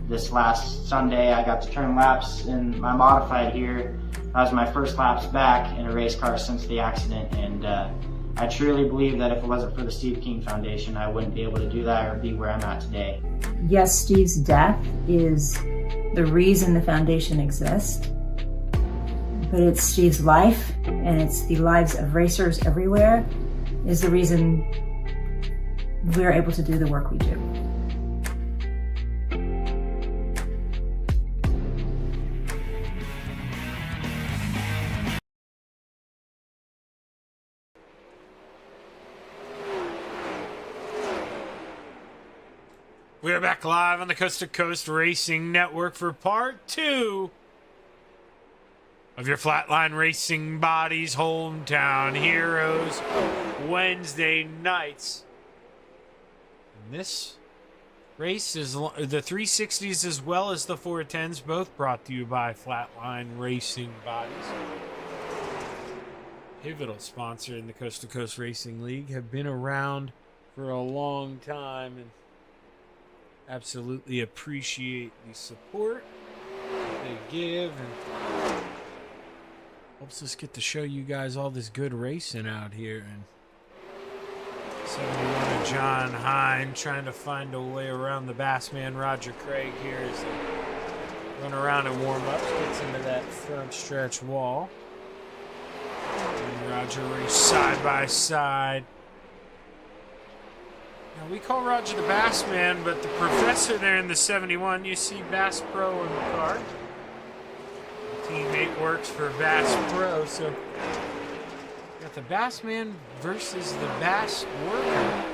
This last Sunday, I got to turn laps in my modified here. That was my first laps back in a race car since the accident, and I truly believe that if it wasn't for the Steve King Foundation, I wouldn't be able to do that or be where I'm at today. Yes, Steve's death is the reason the foundation exists, but it's Steve's life, and it's the lives of racers everywhere, is the reason we're able to do the work we do. We are back live on the Coast2Coast Racing Network for part 2 of your Flatline Racing Bodies Hometown Heroes Wednesday nights. And this race is the 360s as well as the 410s, both brought to you by Flatline Racing Bodies. Pivotal sponsor in the Coast2Coast Racing League, have been around for a long time and absolutely appreciate the support that they give, and helps us get to show you guys all this good racing out here. And 71 of John Hine trying to find a way around the Bassman Roger Craig here as they run around and warm up. Gets into that front stretch wall. And Roger race side by side Now, we call Roger the Bass Man, but the professor there in the 71, you see Bass Pro in the car. The teammate works for Bass Pro, so we got the Bass Man versus the Bass Worker.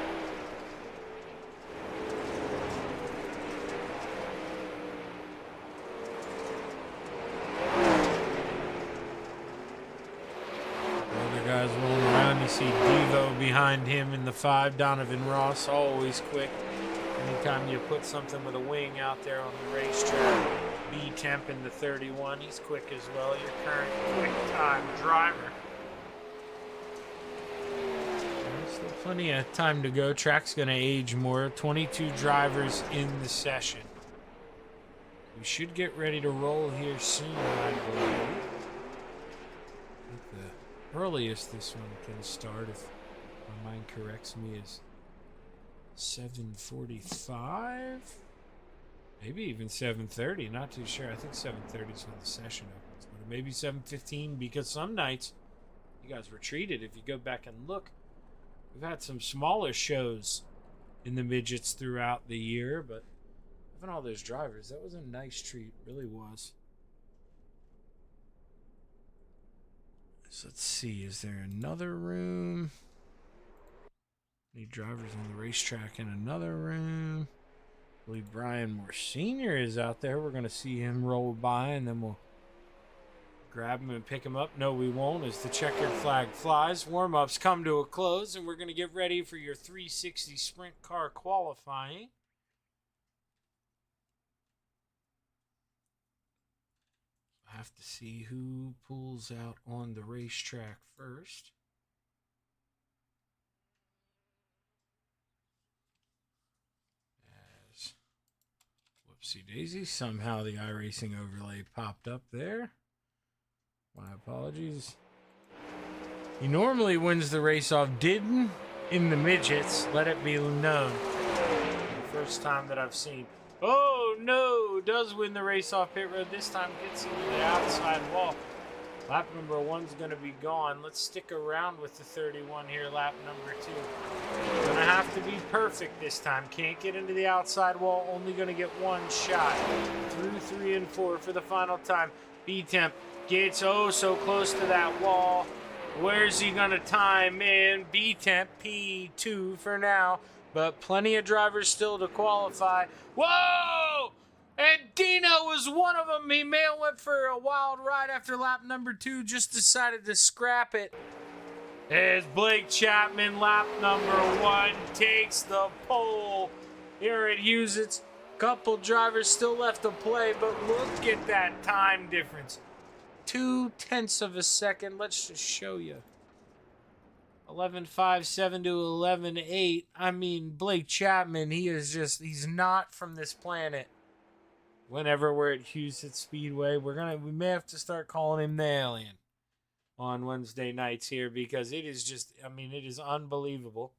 Guys rolling around. You see Devo behind him in the 5. Donovan Ross, always quick. Anytime you put something with a wing out there on the racetrack. B-Temp in the 31. He's quick as well. Your current quick time driver. There's still plenty of time to go. Track's going to age more. 22 drivers in the session. We should get ready to roll here soon, I believe. Earliest this one can start, if my mind corrects me, is 7:45, maybe even 7:30. Not too sure. I think 7:30 is when the session opens, but maybe 7:15, because some nights you guys were treated. If you go back and look, we've had some smaller shows in the midgets throughout the year, but having all those drivers, that was a nice treat. Really was. So let's see, is there another room? Need drivers on the racetrack in another room. I believe Brian Moore Sr. is out there. We're going to see him roll by, and then we'll grab him and pick him up. No, we won't, as the checkered flag flies. Warm-ups come to a close, and we're going to get ready for your 360 sprint car qualifying. Have to see who pulls out on the racetrack first. As whoopsie daisy, somehow the iRacing overlay popped up there. My apologies. He normally wins the race off. Didn't in the midgets, let it be known. The first time that I've seen. Oh no, does win the race off pit road. This time gets into the outside wall. Lap number 1's going to be gone. Let's stick around with the 31 here, lap number 2. Going to have to be perfect this time. Can't get into the outside wall. Only going to get one shot. Through 3 and 4 for the final time. B-Temp gets oh so close to that wall. Where's he going to time in? B-Temp P2 for now. But plenty of drivers still to qualify. Whoa! And Dino was one of them. He may have went for a wild ride after lap number 2. Just decided to scrap it. As Blake Chapman, lap number 1, takes the pole here at Hughes. Couple drivers still left to play, but look at that time difference. 0.2 of a second. Let's just show you. 11.57 to 11.8. I mean, Blake Chapman, he's not from this planet. Whenever we're at Houston Speedway, we may have to start calling him the alien on Wednesday nights here, because it is just, it is unbelievable.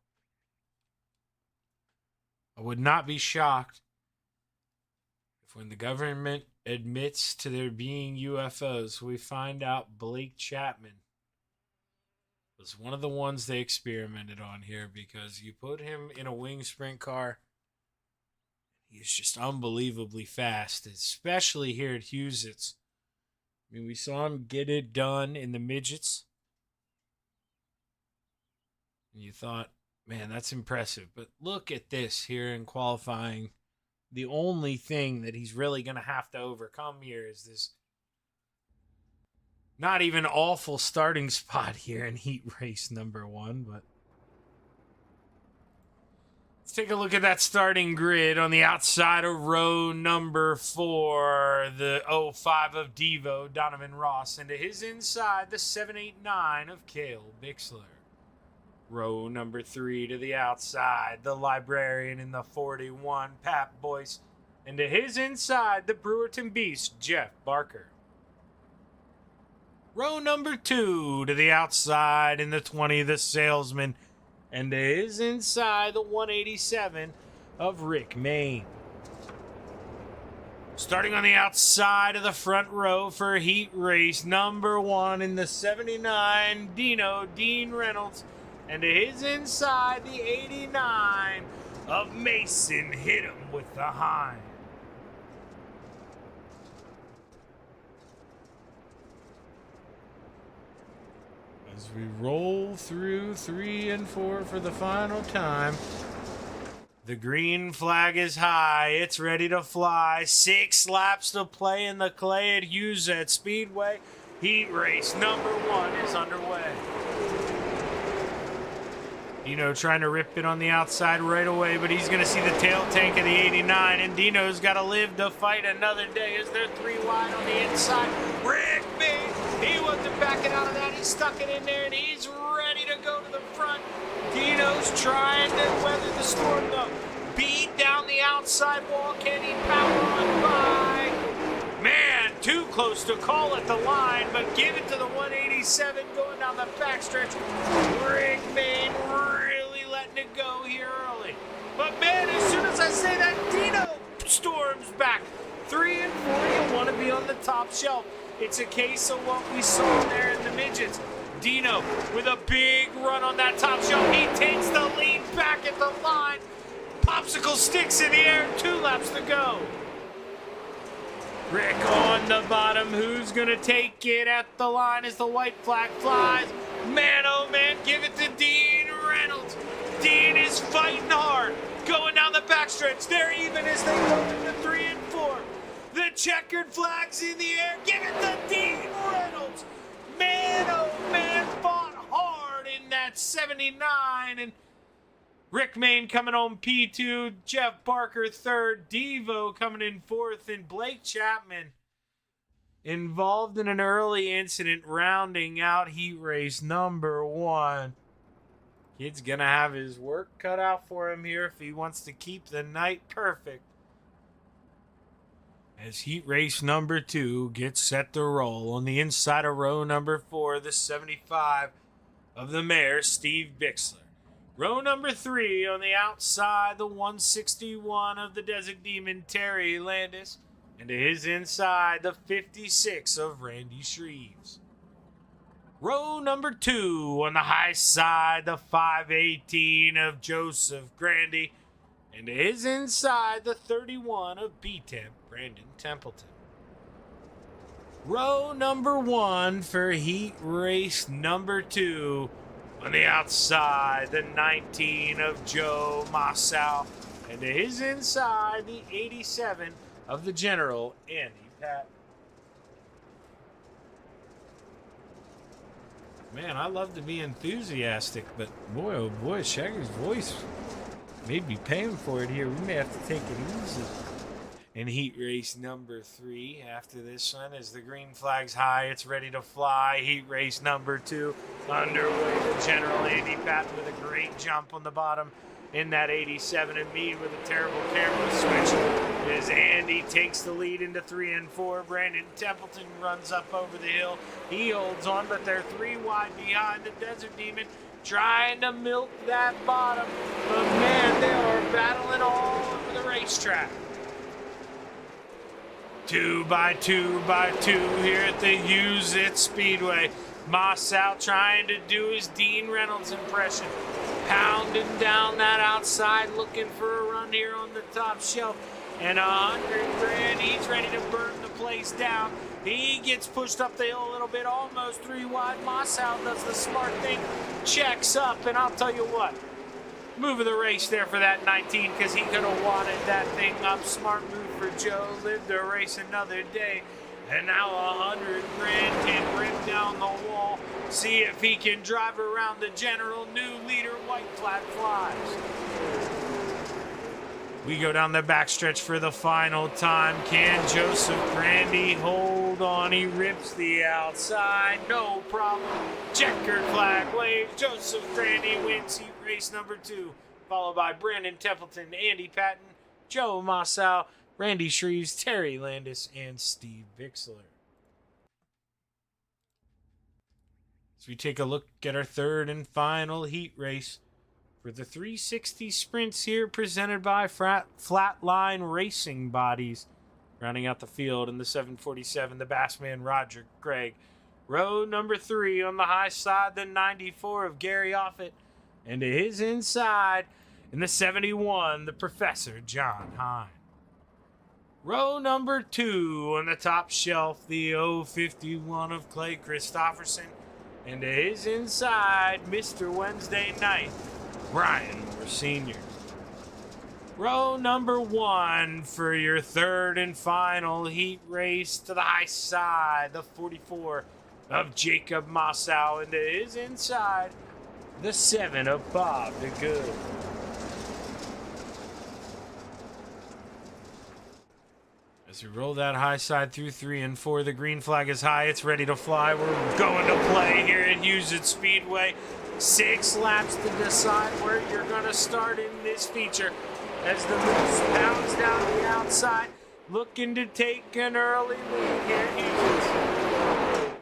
I would not be shocked if when the government admits to there being UFOs, we find out Blake Chapman was one of the ones they experimented on here, because you put him in a wing sprint car, he's just unbelievably fast, especially here at Hughes. We saw him get it done in the midgets, and you thought, man, that's impressive. But look at this here in qualifying. The only thing that he's really going to have to overcome here is this not even awful starting spot here in heat race number 1, but let's take a look at that starting grid. On the outside of row number 4, the 05 of Devo, Donovan Ross, and to his inside, the 789 of Cale Bixler. Row number 3 to the outside, the librarian in the 41, Pat Boyce, and to his inside, the Brewerton Beast, Jeff Barker. Row number 2 to the outside in the 20, the salesman, and to his inside, the 187 of Rick Main. Starting on the outside of the front row for heat race number 1 in the 79, Dean Reynolds, and to his inside, the 89 of Mason hit him with the hind. As we roll through 3 and 4 for the final time, the green flag is high. It's ready to fly. 6 laps to play in the clay at Hughes Speedway. Heat race number 1 is underway. Dino trying to rip it on the outside right away, but he's going to see the tail tank of the 89, and Dino's got to live to fight another day as they're 3 wide on the inside. Rick Meade, he wasn't backing out of that. He stuck it in there, and he's ready to go to the front. Dino's trying to weather the storm, though. Beat down the outside wall. Can he power on by? Man, too close to call at the line, but give it to the 187 going down the backstretch. Rick Meade really letting it go here early. But man, as soon as I say that, Dino storms back. 3 and 4, you want to be on the top shelf. It's a case of what we saw there in the midgets. Dino with a big run on that top shelf. He takes the lead back at the line. Popsicle sticks in the air, 2 laps to go. Rick on the bottom. Who's going to take it at the line as the white flag flies? Man, oh man, give it to Dean Reynolds. Dean is fighting hard. Going down the backstretch. They're even as they go into 3 and 4. The checkered flag's in the air. Give it to Dean Reynolds. Man, oh man, fought hard in that 79. And Rick Mayne coming home P2, Jeff Barker 3rd, Devo coming in 4th, and Blake Chapman involved in an early incident rounding out heat race number 1. Kid's going to have his work cut out for him here if he wants to keep the night perfect. As heat race number 2 gets set to roll on the inside of row number 4, the 75 of the mayor, Steve Bixler. Row number 3 on the outside, the 161 of the Desert Demon, Terry Landis. And to his inside, the 56 of Randy Shreves. Row number 2 on the high side, the 518 of Joseph Grandy. And to his inside, the 31 of B-Temp, Brandon Templeton. Row number 1 for heat race number 2. On the outside, the 19 of Joe Massau. And to his inside, the 87 of the General, Andy Patton. Man, I love to be enthusiastic, but boy, oh boy, Shaggy's voice may be paying for it here. We may have to take it easy. In heat race number 3, after this one, as the green flag's high, it's ready to fly. Heat race number 2, underway. The General Andy Patton with a great jump on the bottom in that 87, and me with a terrible camera switch as Andy takes the lead into 3 and 4. Brandon Templeton runs up over the hill. He holds on, but they're 3 wide behind the Desert Demon, trying to milk that bottom. But man, they are battling all over the racetrack. 2 by 2 by 2 here at the Hughes Speedway. Mossau trying to do his Dean Reynolds impression. Pounding down that outside, looking for a run here on the top shelf. And $100,000, he's ready to burn the place down. He gets pushed up the hill a little bit, almost 3 wide. Mossau does the smart thing, checks up, and I'll tell you what. Move of the race there for that 19, because he could have wadded that thing up. Smart move for Joe. Lived to race another day. And now $100,000 can rip down the wall. See if he can drive around the General. New leader, white flag flies. We go down the backstretch for the final time. Can Joseph Grandy hold on? He rips the outside. No problem. Checkered flag waves. Joseph Grandy wins heat race number 2. Followed by Brandon Templeton, Andy Patton, Joe Massau, Randy Shreves, Terry Landis, and Steve Bixler. As we take a look at our 3rd and final heat race for the 360 sprints here, presented by Flatline Racing Bodies. Rounding out the field in the 747, the Bassman Roger Gregg. Row number 3 on the high side, the 94 of Gary Offit. And to his inside, In the 71, the Professor, John Hine. Row number 2 on the top shelf, the 051 of Clay Christopherson. And to his inside, Mr. Wednesday Night, Brian Moore Sr. Row number 1 for your third and final heat race to the high side, the 44 of Jacob Mossow. And to his inside, the 7 of Bob DeGood. As we roll that high side through 3 and 4, the green flag is high. It's ready to fly. We're going to play here at Huset Speedway. 6 laps to decide where you're going to start in this feature. As the Moose pounds down the outside, looking to take an early lead here at Huset.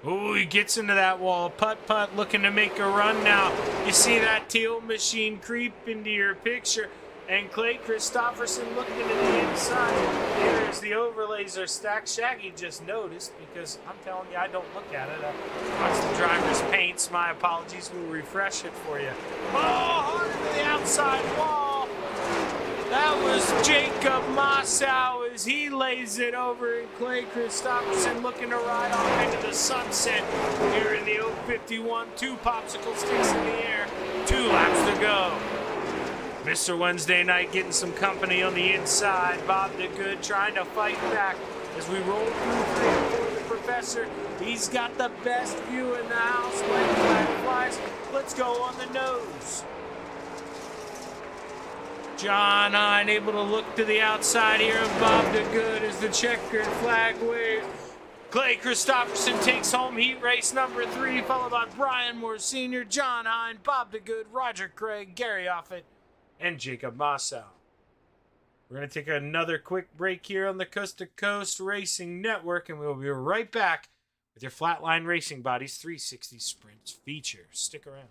Oh, he gets into that wall. Putt-putt, looking to make a run now. You see that teal machine creep into your picture. And Clay Christopherson looking to the inside. Here as the overlays are stacked. Shaggy just noticed, because I'm telling you, I don't look at it. Watch the driver's paints. My apologies. We'll refresh it for you. Oh, hard to the outside wall. That was Jacob Mossow as he lays it over. And Clay Christopherson looking to ride off into the sunset here in the 051. 2 popsicle sticks in the air. 2 laps to go. Mr. Wednesday Night getting some company on the inside. Bob DeGood trying to fight back as we roll through 3 and 4. The Professor, he's got the best view in the house. White flag flies. Let's go on the nose. John Hine able to look to the outside here of Bob DeGood as the checkered flag waves. Clay Christopherson takes home heat race number 3, followed by Brian Moore Sr., John Hine, Bob DeGood, Roger Craig, Gary Offit, and Jacob Mossow. We're going to take another quick break here on the Coast2Coast Racing Network, and we'll be right back with your Flatline Racing Bodies 360 Sprints feature. Stick around.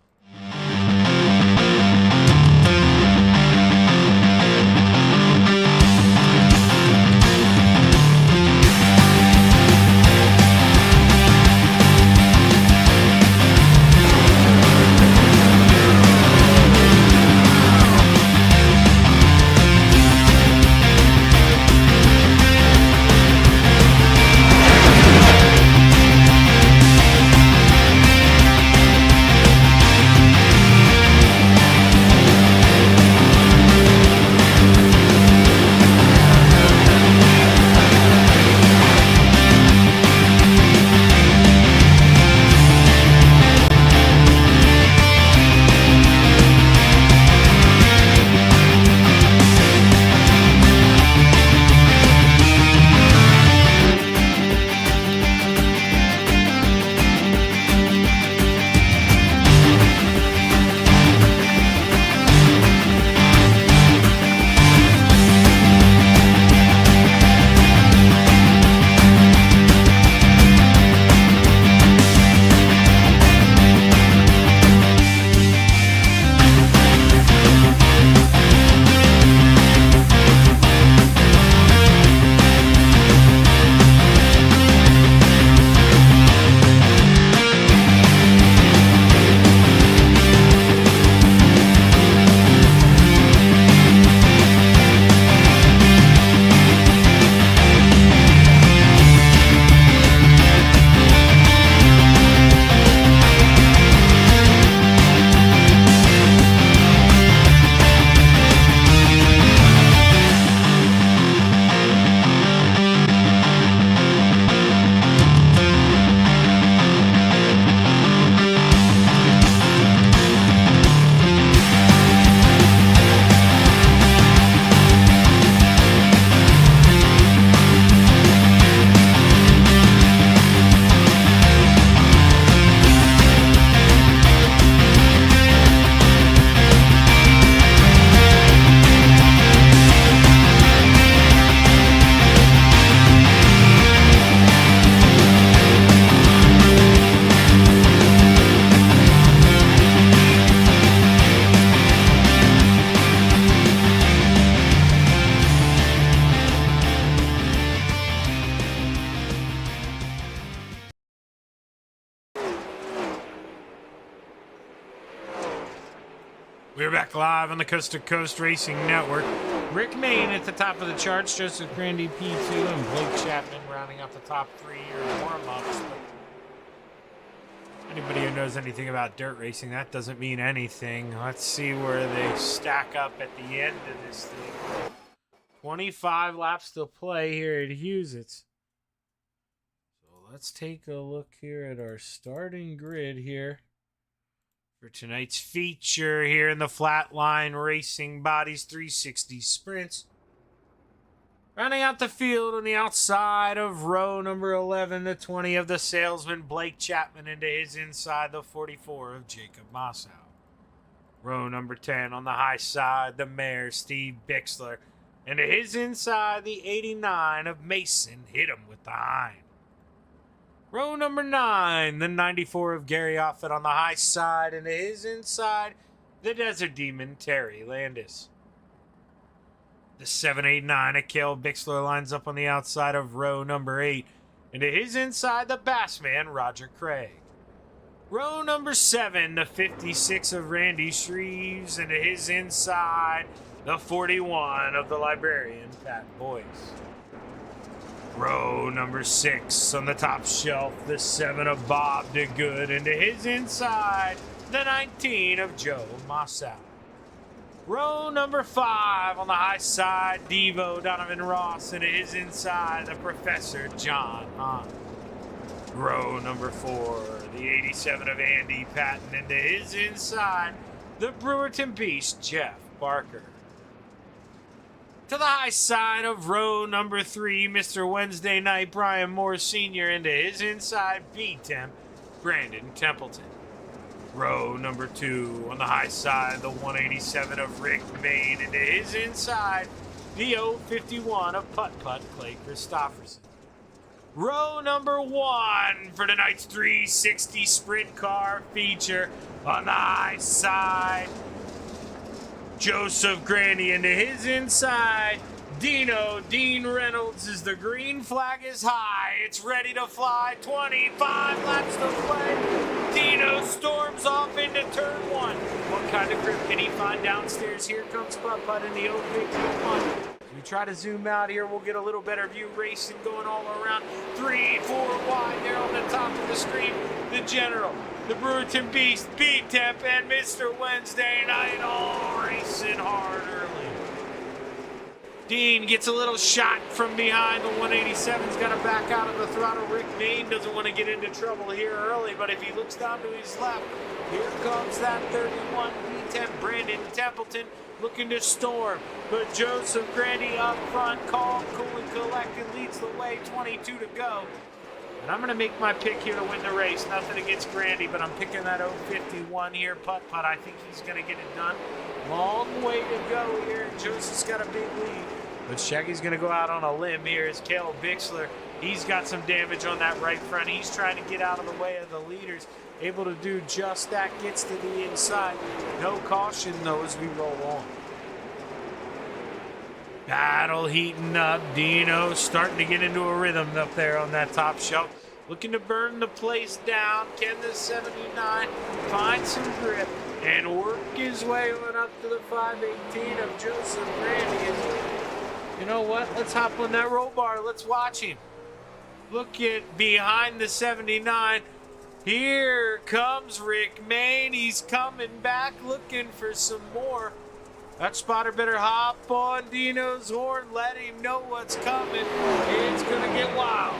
We're back live on the Coast to Coast Racing Network. Rick Mayne at the top of the charts, Joseph Grandy P2, and Blake Chapman rounding out the top three here in warm-ups. Anybody who knows anything about dirt racing, that doesn't mean anything. Let's see where they stack up at the end of this thing. 25 laps to play here at Huset's. So let's take a look here at our starting grid here for tonight's feature here in the Flatline Racing Bodies 360 Sprints. Rounding out the field on the outside of row number 11, the 20 of the Salesman, Blake Chapman, into his inside, the 44 of Jacob Mossow. Row number 10 on the high side, the Mayor, Steve Bixler, into his inside, the 89 of Mason, hit him with the hind. Row number 9, the 94 of Gary Offit on the high side, and to his inside, the Desert Demon, Terry Landis. The 789 of Cale Bixler lines up on the outside of row number 8, and to his inside, the Bassman, Roger Craig. Row number 7, the 56 of Randy Shreves, and to his inside, the 41 of the Librarian, Pat Boyce. Row number 6 on the top shelf, the 7 of Bob DeGood, and to his inside, the 19 of Joe Mossow. Row number 5 on the high side, Devo Donovan Ross, and to his inside, the Professor John Hahn. Row number 4, the 87 of Andy Patton, and to his inside, the Brewerton Beast, Jeff Barker. To the high side of row number 3, Mr. Wednesday Night, Brian Moore Sr., into his inside, B-Temp, Brandon Templeton. Row number 2, on the high side, the 187 of Rick Mayne, into his inside, the 051 of Putt Putt, Clay Christopherson. Row number 1 for tonight's 360 sprint car feature, on the high side, Joseph Grandy, into his inside, Dean Reynolds, as the green flag is high. It's ready to fly. 25 laps to play. Dino storms off into turn 1. What kind of grip can he find downstairs? Here comes Putt Putt in the 051. As we try to zoom out here, we'll get a little better view. Racing going all around. 3, 4 wide there on the top of the screen. The General, the Brewerton Beast, B-Temp, and Mr. Wednesday Night all racing hard early. Dean gets a little shot from behind. The 187's got to back out of the throttle. Rick Mayne doesn't want to get into trouble here early, but if he looks down to his left, here comes that 31 B-Temp, Brandon Templeton, looking to storm. But Joseph Grandy up front, calm, cool, and collected, leads the way, 22 to go. And I'm going to make my pick here to win the race. Nothing against Grandy, but I'm picking that 051 here. Putt Putt, I think he's going to get it done. Long way to go here. Joseph's got a big lead. But Shaggy's going to go out on a limb here as Cale Bixler. He's got some damage on that right front. He's trying to get out of the way of the leaders. Able to do just that. Gets to the inside. No caution, though, as we roll on. Battle heating up. Dino starting to get into a rhythm up there on that top shelf. Looking to burn the place down. Can the 79 find some grip and work his way on up to the 518 of Joseph Grandy? You know what? Let's hop on that roll bar. Let's watch him. Look at behind the 79. Here comes Rick Mayne. He's coming back looking for some more. That spotter better hop on Dino's horn. Let him know what's coming. It's going to get wild.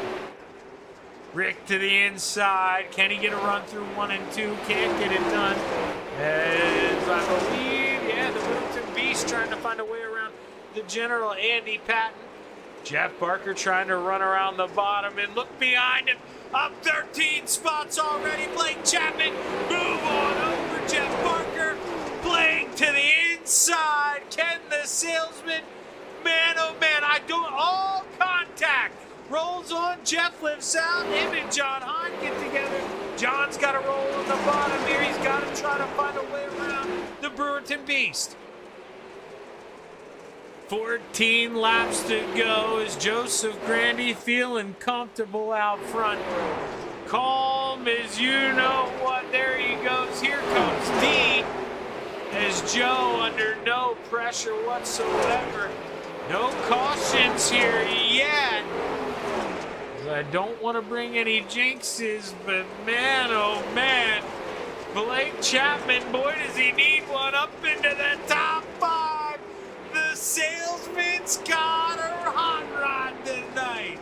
Rick to the inside. Can he get a run through 1 and 2? Can't get it done. As I believe, the Brewerton Beast trying to find a way around the General, Andy Patton. Jeff Barker trying to run around the bottom, and look behind him. Up 13 spots already. Blake Chapman, move on over Jeff Barker. Blake to the inside. Ken the Salesman. Man, oh man, all contact. Rolls on, Jeff lifts out. Him and John Hahn get together. John's got to roll on the bottom here. He's got to try to find a way around the Brewerton Beast. 14 laps to go. Is Joseph Grandy feeling comfortable out front? Calm as you know what. There he goes. Here comes Dean as Joe under no pressure whatsoever. No cautions here yet. I don't want to bring any jinxes, but man, oh man. Blake Chapman, boy, does he need one up into the top 5. The salesman's got her hot rod tonight.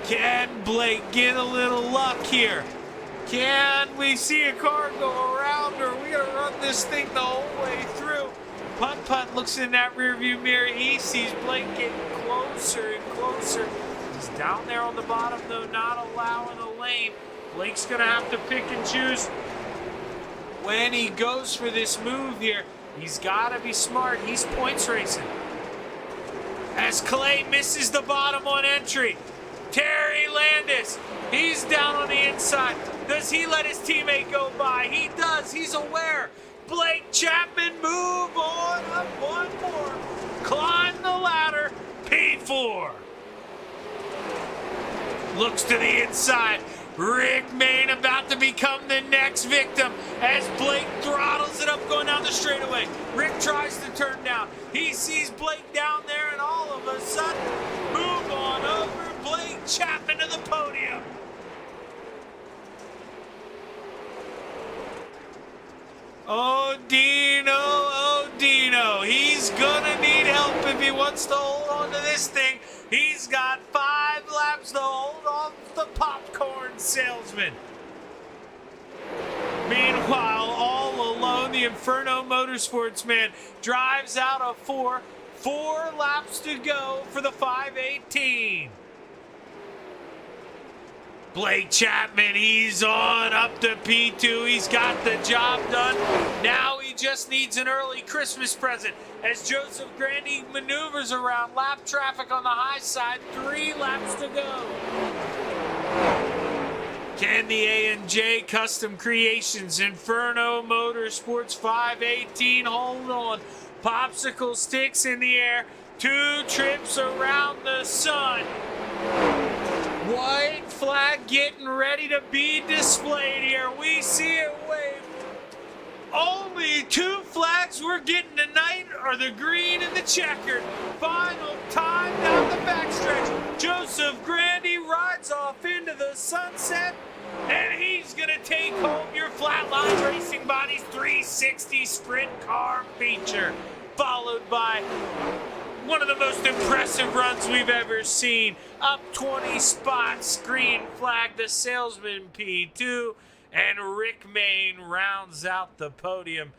Can Blake get a little luck here? Can we see a car go around, or are we going to run this thing the whole way through? Putt looks in that rearview mirror. He sees Blake getting closer and closer. He's down there on the bottom, though, not allowing a lane. Blake's going to have to pick and choose when he goes for this move here. He's got to be smart. He's points racing. As Clay misses the bottom on entry, Terry Landis, he's down on the inside. Does he let his teammate go by? He does. He's aware. Blake Chapman, move on up one more. Climb the ladder. P4. Looks to the inside. Rick Mayne about to become the next victim as Blake throttles it up going down the straightaway. Rick tries to turn down. He sees Blake down there, and all of a sudden, move on over. Blake Chapman to the podium. Oh, Dino, he's gonna need help if he wants to hold on to this thing. He's got 5 laps to hold off the popcorn salesman. Meanwhile, all alone, the Inferno Motorsports man drives out of 4. 4 laps to go for the 518. Blake Chapman, he's on up to P2. He's got the job done. Now he just needs an early Christmas present as Joseph Grandy maneuvers around lap traffic on the high side. 3 laps to go. Can the A&J Custom Creations Inferno Motorsports 518 hold on? Popsicle sticks in the air. 2 trips around the sun. White flag getting ready to be displayed here. We see it wave. Only 2 flags we're getting tonight are the green and the checkered. Final time down the backstretch. Joseph Grandy rides off into the sunset, and he's going to take home your Flatline Racing Bodies 360 Sprint Car feature, followed by one of the most impressive runs we've ever seen. Up 20 spots, green flag, the salesman P2, and Rick Mayne rounds out the podium.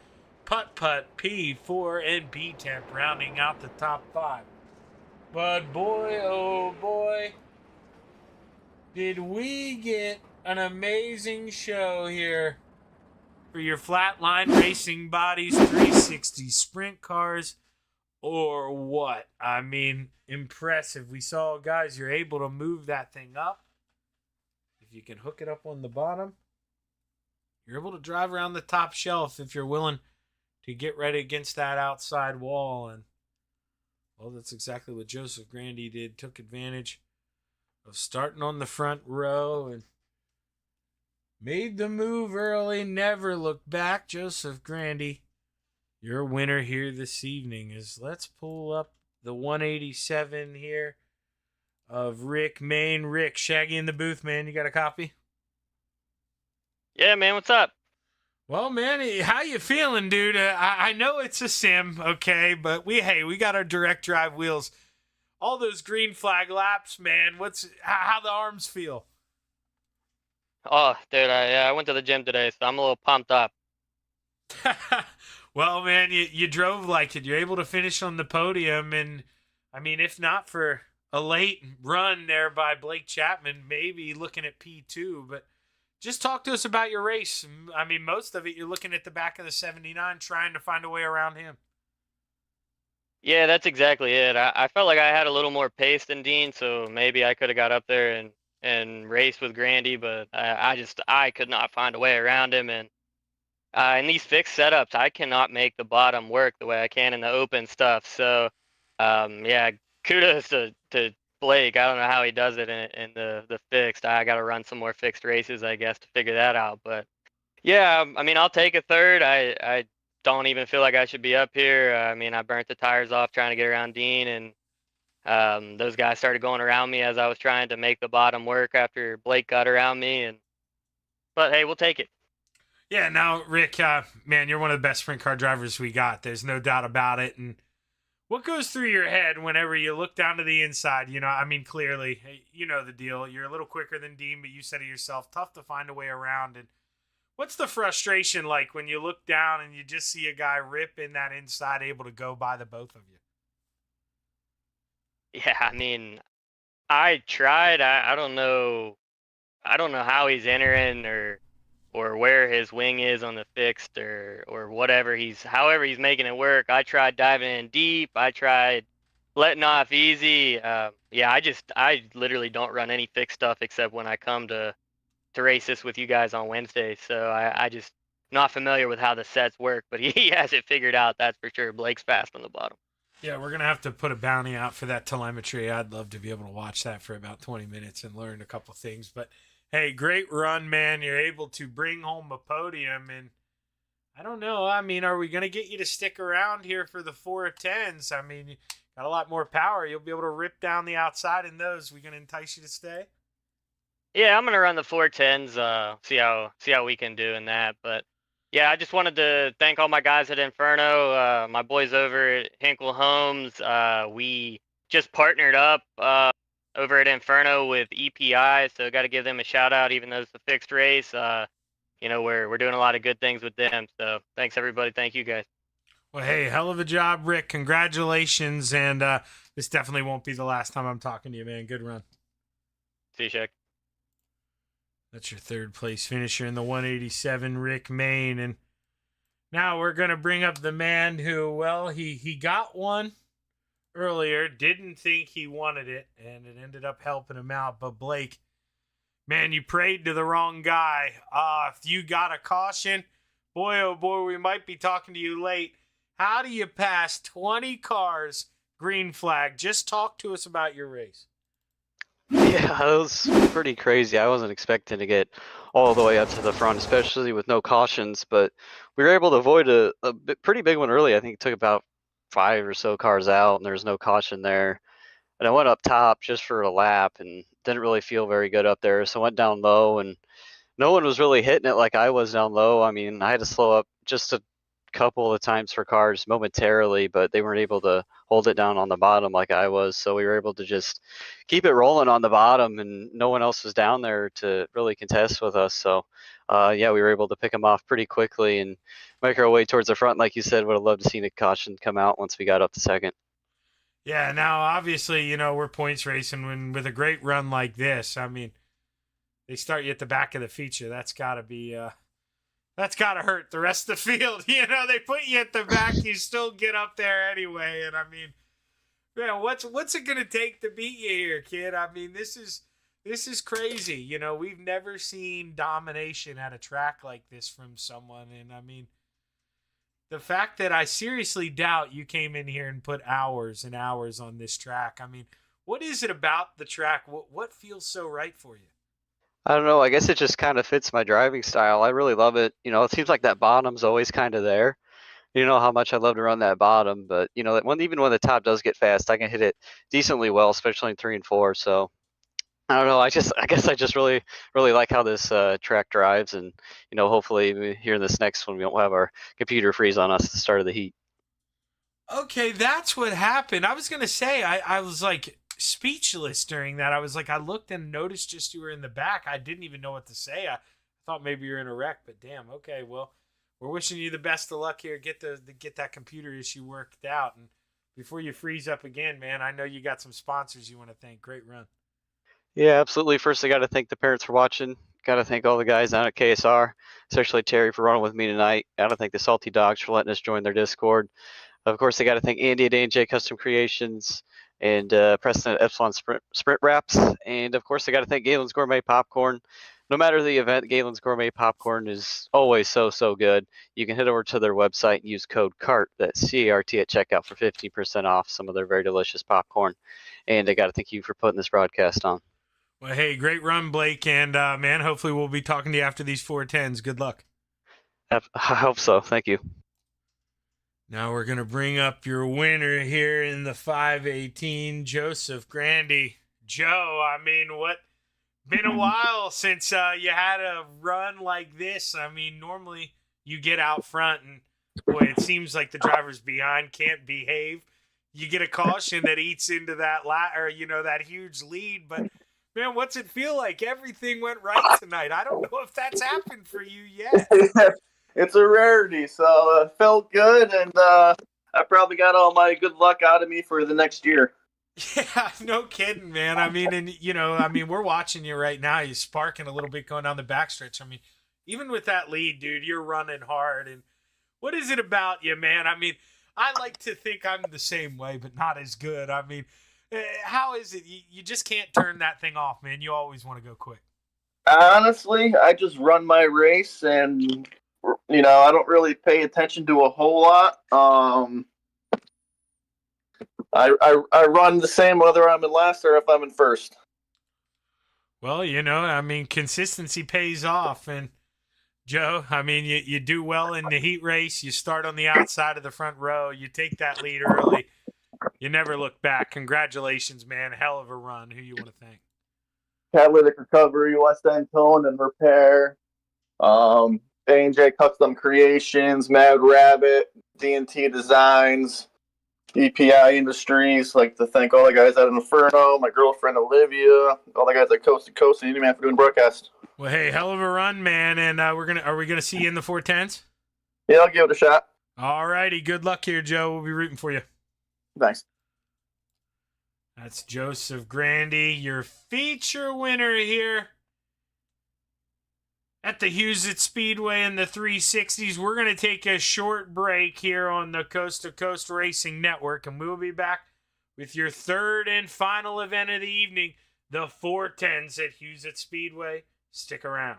Putt P4 and P-Temp rounding out the top 5. But boy, oh boy, did we get an amazing show here for your Flatline Racing Bodies 360 Sprint Cars. Or what? I mean, impressive. We saw, guys, you're able to move that thing up. If you can hook it up on the bottom, you're able to drive around the top shelf if you're willing to get right against that outside wall. And, well, that's exactly what Joseph Grandy did. Took advantage of starting on the front row and made the move early. Never looked back. Joseph Grandy, your winner here this evening. Is let's pull up the 187 here of Rick Mayne. Rick, Shaggy in the booth, man. You got a copy? Yeah, man. What's up? Well, man, how you feeling, dude? I know it's a sim, okay, but we got our direct drive wheels. All those green flag laps, man. How the arms feel? Oh, dude, I went to the gym today, so I'm a little pumped up. Well, man, you drove like it. You're able to finish on the podium. And, I mean, if not for a late run there by Blake Chapman, maybe looking at P2. But just talk to us about your race. I mean, most of it, you're looking at the back of the 79, trying to find a way around him. Yeah, that's exactly it. I felt like I had a little more pace than Dean, so maybe I could have got up there and raced with Grandy, but I could not find a way around him. And in these fixed setups, I cannot make the bottom work the way I can in the open stuff. So, yeah, kudos to Blake. I don't know how he does it in the fixed. I got to run some more fixed races, I guess, to figure that out. But Yeah, I mean, I'll take a third. I don't even feel like I should be up here. I mean, I burnt the tires off trying to get around Dean, and those guys started going around me as I was trying to make the bottom work after Blake got around me. But hey, we'll take it. Yeah, now, Rick, man, you're one of the best sprint car drivers we got. There's no doubt about it. And what goes through your head whenever you look down to the inside? You know, I mean, clearly, you know the deal. You're a little quicker than Dean, but you said it yourself, tough to find a way around. And what's the frustration like when you look down and you just see a guy rip in that inside, able to go by the both of you? Yeah, I mean, I tried. I don't know. I don't know how he's entering or where his wing is on the fixed or whatever however he's making it work. I tried diving in deep. I tried letting off easy. Yeah, I literally don't run any fixed stuff except when I come to race this with you guys on Wednesday. So I just not familiar with how the sets work, but he has it figured out. That's for sure. Blake's fast on the bottom. Yeah, we're going to have to put a bounty out for that telemetry. I'd love to be able to watch that for about 20 minutes and learn a couple things. But, hey, great run, man. You're able to bring home a podium. And I don't know. I mean, are we going to get you to stick around here for the 410s? I mean, you got a lot more power. You'll be able to rip down the outside in those. We going to entice you to stay? Yeah, I'm going to run the 410s, see how we can do in that. But, yeah, I just wanted to thank all my guys at Inferno, my boys over at Hinkle Homes. We just partnered up over at Inferno with EPI, so got to give them a shout out, even though it's a fixed race. You know, we're doing a lot of good things with them. So thanks everybody. Thank you guys. Well, hey, hell of a job, Rick. Congratulations, and this definitely won't be the last time I'm talking to you, man. Good run. See you, Shaq. That's your third place finisher in the 187, Rick Main. And now we're going to bring up the man who, well, he got one earlier, didn't think he wanted it, and it ended up helping him out. But Blake, man, you prayed to the wrong guy. If you got a caution, boy, oh boy, we might be talking to you late. How do you pass 20 cars green flag? Just talk to us about your race. Yeah, it was pretty crazy. I wasn't expecting to get all the way up to the front, especially with no cautions, but we were able to avoid a pretty big one early. I think it took about 5 or so cars out, and there was no caution there. And I went up top just for a lap and didn't really feel very good up there, so I went down low, and no one was really hitting it like I was down low. I mean, I had to slow up just a couple of times for cars momentarily, but they weren't able to hold it down on the bottom like I was. So we were able to just keep it rolling on the bottom, and no one else was down there to really contest with us. So yeah, we were able to pick them off pretty quickly and make our way towards the front. Like you said, would have loved to see the caution come out once we got up to second. Yeah, now obviously, you know, we're points racing with a great run like this. I mean, they start you at the back of the feature. That's got to be that's got to hurt the rest of the field. You know, they put you at the back, you still get up there anyway. And I mean, man, what's it going to take to beat you here, kid? I mean, this is crazy. You know, we've never seen domination at a track like this from someone. And I mean, the fact that I seriously doubt you came in here and put hours and hours on this track. I mean, what is it about the track? What feels so right for you? I don't know. I guess it just kind of fits my driving style. I really love it. You know, it seems like that bottom's always kind of there. You know how much I love to run that bottom, but you know, even when the top does get fast, I can hit it decently well, especially in 3 and 4. So I don't know. I guess I just really like how this track drives, and you know, hopefully here in this next one we don't have our computer freeze on us at the start of the heat. Okay, that's what happened. I was gonna say I was like speechless during that. I was like, I looked and noticed just you were in the back. I didn't even know what to say. I thought maybe you're in a wreck, but damn. Okay, well, we're wishing you the best of luck here. Get that computer issue worked out, and before you freeze up again, man, I know you got some sponsors you want to thank. Great run. Yeah, absolutely. First, I got to thank the parents for watching. Got to thank all the guys down at KSR, especially Terry for running with me tonight. Got to thank the Salty Dogs for letting us join their Discord. Of course, I got to thank Andy at A&J Custom Creations and Preston at Epsilon Sprint Wraps. And of course, I got to thank Galen's Gourmet Popcorn. No matter the event, Galen's Gourmet Popcorn is always so good. You can head over to their website and use code CART, that's C-A-R-T, at checkout for 15% off some of their very delicious popcorn. And I got to thank you for putting this broadcast on. Well, hey, great run, Blake. And, man, hopefully we'll be talking to you after these 410s. Good luck. I hope so. Thank you. Now we're going to bring up your winner here in the 518, Joseph Grandy. Joe, I mean, what? Been a while since you had a run like this. I mean, normally you get out front and, boy, it seems like the drivers behind can't behave. You get a caution that eats into that that huge lead. But, man, what's it feel like? Everything went right tonight. I don't know if that's happened for you yet. It's a rarity, so felt good, and I probably got all my good luck out of me for the next year. Yeah, no kidding, man. I mean, we're watching you right now. You're sparking a little bit going down the backstretch. I mean, even with that lead, dude, you're running hard. And what is it about you, man? I mean, I like to think I'm the same way, but not as good. I mean, how is it? You just can't turn that thing off, man. You always want to go quick. Honestly, I just run my race, and I don't really pay attention to a whole lot. I run the same whether I'm in last or if I'm in first. Well, consistency pays off. And Joe, I mean, you do well in the heat race. You start on the outside of the front row. You take that lead early. You never look back. Congratulations, man. Hell of a run. Who you want to thank? Catalytic Recovery, West End Tone and Repair, A&J Custom Creations, Mad Rabbit, D&T Designs, EPI Industries. Like to thank all the guys at Inferno, my girlfriend Olivia, all the guys at Coast2Coast, and you man for doing broadcast. Well, hey, hell of a run, man. And are we gonna see you in the 410s? Yeah, I'll give it a shot. All righty. Good luck here, Joe. We'll be rooting for you. Thanks. That's Joseph Grandy, your feature winner here at the Huset Speedway in the 360s. We're going to take a short break here on the Coast2Coast Racing Network, and we'll be back with your third and final event of the evening, the 410s at Huset Speedway. Stick around.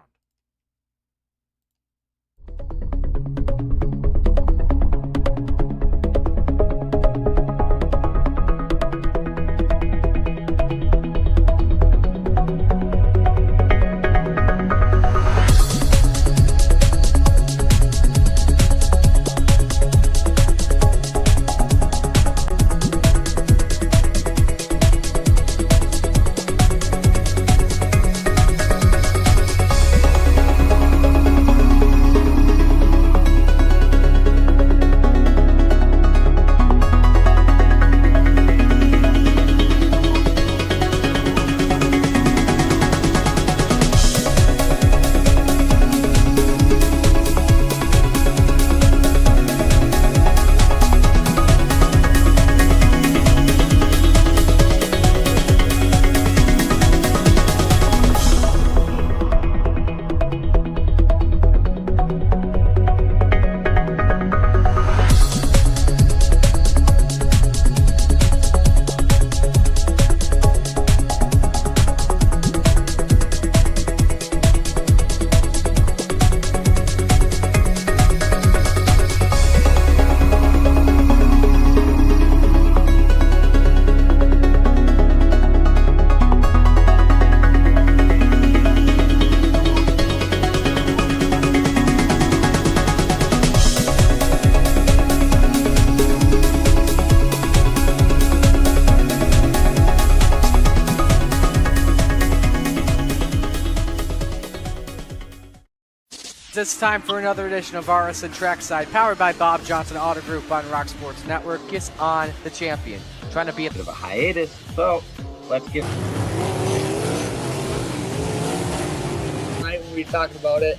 It's time for another edition of RSN Trackside, powered by Bob Johnson Auto Group on Rock Sports Network. Kiss on the champion. Trying to be a bit of a hiatus, so let's get. Tonight when we talked about it.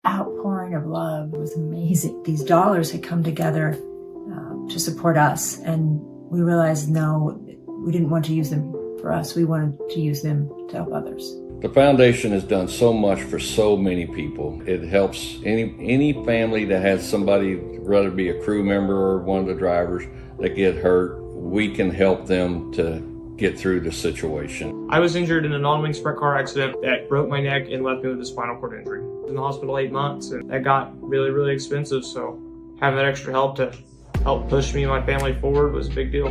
outpouring of love was amazing. These dollars had come together to support us, and we realized, no, we didn't want to use them for us. We wanted to use them to help others. The foundation has done so much for so many people. It helps any family that has somebody, whether it be a crew member or one of the drivers, that get hurt. We can help them to get through the situation. I was injured in a non-wing sprint car accident that broke my neck and left me with a spinal cord injury. I was in the hospital 8 months, and that got really, really expensive. So having that extra help to help push me and my family forward was a big deal.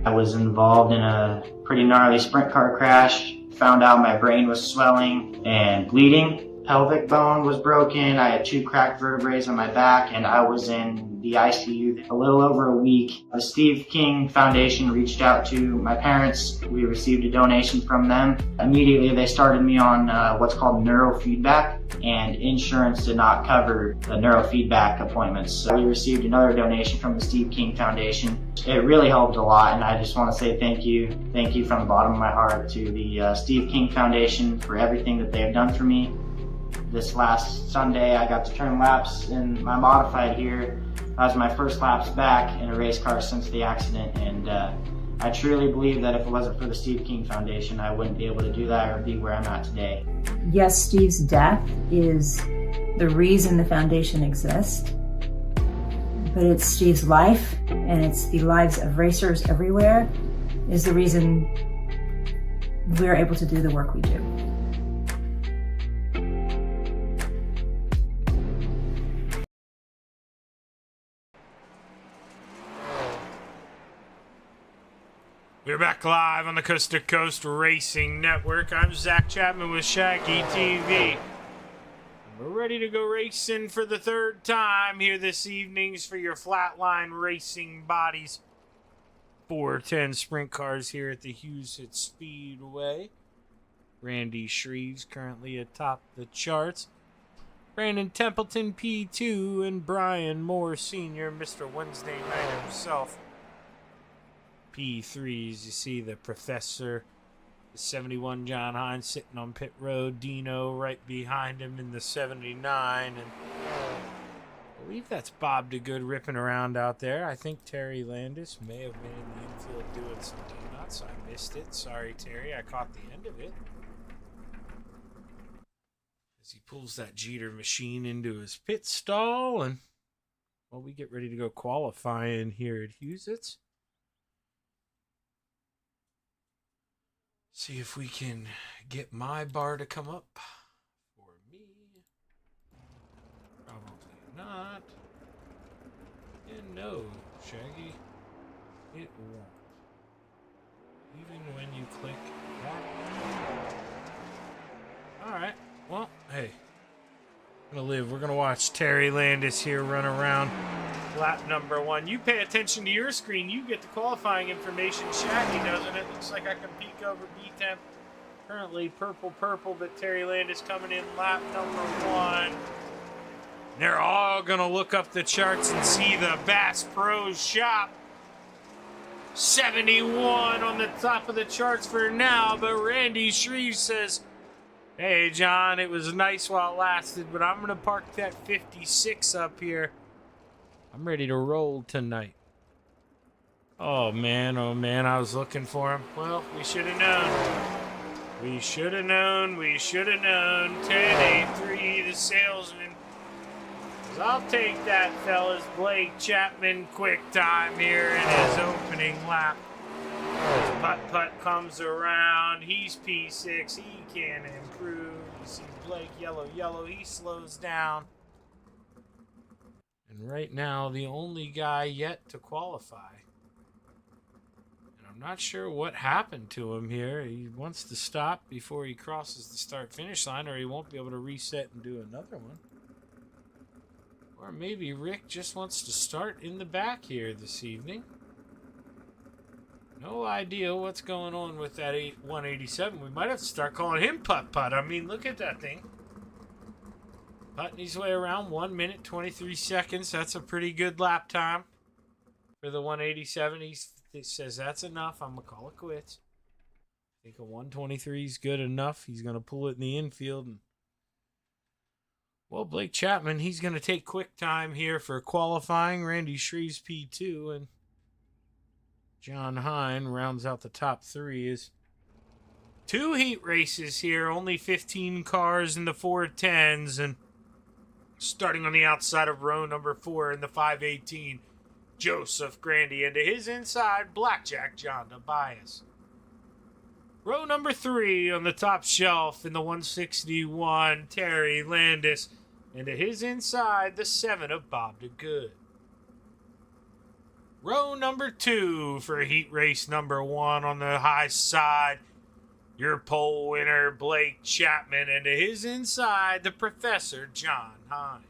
I was involved in a pretty gnarly sprint car crash. Found out my brain was swelling and bleeding. Pelvic bone was broken. I had 2 cracked vertebrae on my back, and I was in the ICU a little over a week. The Steve King Foundation reached out to my parents. We received a donation from them. Immediately, they started me on what's called neurofeedback, and insurance did not cover the neurofeedback appointments. So we received another donation from the Steve King Foundation. It really helped a lot, and I just want to say thank you. Thank you from the bottom of my heart to the Steve King Foundation for everything that they have done for me. This last Sunday, I got to turn laps in my modified here. That was my first laps back in a race car since the accident, and I truly believe that if it wasn't for the Steve King Foundation, I wouldn't be able to do that or be where I'm at today. Yes, Steve's death is the reason the foundation exists, but it's Steve's life, and it's the lives of racers everywhere, is the reason we're able to do the work we do. We're back live on the Coast2Coast Racing Network. I'm Zach Chapman with Shaggy TV. We're ready to go racing for the 3rd time here this evening's for your flatline racing bodies. 410 sprint cars here at the Hugheshead Speedway. Randy Shreves currently atop the charts. Brandon Templeton P2 and Brian Moore Sr., Mr. Wednesday Night himself. P3s, you see the Professor, the 71 John Hines sitting on pit road, Dino right behind him in the 79, and I believe that's Bob DeGood ripping around out there. I think Terry Landis may have been in the infield doing some donuts. I missed it. Sorry, Terry. I caught the end of it. As he pulls that Jeter machine into his pit stall, and well, we get ready to go qualifying here at Hugheshead. See if we can get my bar to come up for me. Probably not. And no, Shaggy, it won't. Even when you click that. Alright, well, hey. I'm gonna live. We're gonna watch Terry Landis here run around lap number 1. You pay attention to your screen, you get the qualifying information. Shaggy doesn't. It looks like I can peek over B-Temp. Currently purple, but Terry Landis coming in lap number 1. They're all gonna look up the charts and see the Bass Pro Shop. 71 on the top of the charts for now, but Randy Shreve says, hey, John, it was nice while it lasted, but I'm going to park that 56 up here. I'm ready to roll tonight. Oh, man, I was looking for him. Well, we should have known. We should have known. 10-8-3, the salesman. 'Cause I'll take that, fellas. Blake Chapman, quick time here in his opening lap. Putt comes around. He's P6. He can improve. You see Blake, yellow. He slows down. And right now, the only guy yet to qualify. And I'm not sure what happened to him here. He wants to stop before he crosses the start-finish line, or he won't be able to reset and do another one. Or maybe Rick just wants to start in the back here this evening. No idea what's going on with that 187. We might have to start calling him Putt. I mean, look at that thing. Putting his way around 1 minute, 23 seconds. That's a pretty good lap time for the 187. He says that's enough. I'm going to call it quits. I think a 123 is good enough. He's going to pull it in the infield and Well, Blake Chapman, he's going to take quick time here for qualifying. Randy Shreves P2 and John Hine rounds out the top 3. Is 2 heat races here, only 15 cars in the 410s, and starting on the outside of row number 4 in the 518, Joseph Grandy, and to his inside, Blackjack John Tobias. Row number 3 on the top shelf in the 161, Terry Landis, and to his inside, the 7 of Bob DeGood. Row number 2 for heat race number 1 on the high side, your pole winner, Blake Chapman, and to his inside, the Professor John Hine.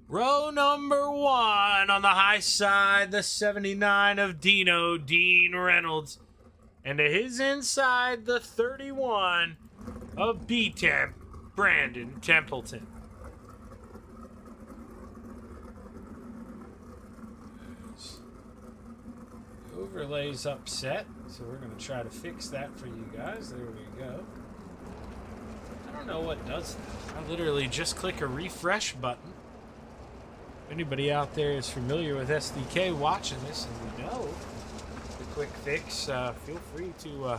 Row number 1 on the high side, the 79 of Dino, Dean Reynolds, and to his inside, the 31 of B-Temp, Brandon Templeton. The overlay's upset, so we're going to try to fix that for you guys. There we go. I don't know what does that. I literally just click a refresh button. If anybody out there is familiar with SDK watching this and we know the quick fix, feel free to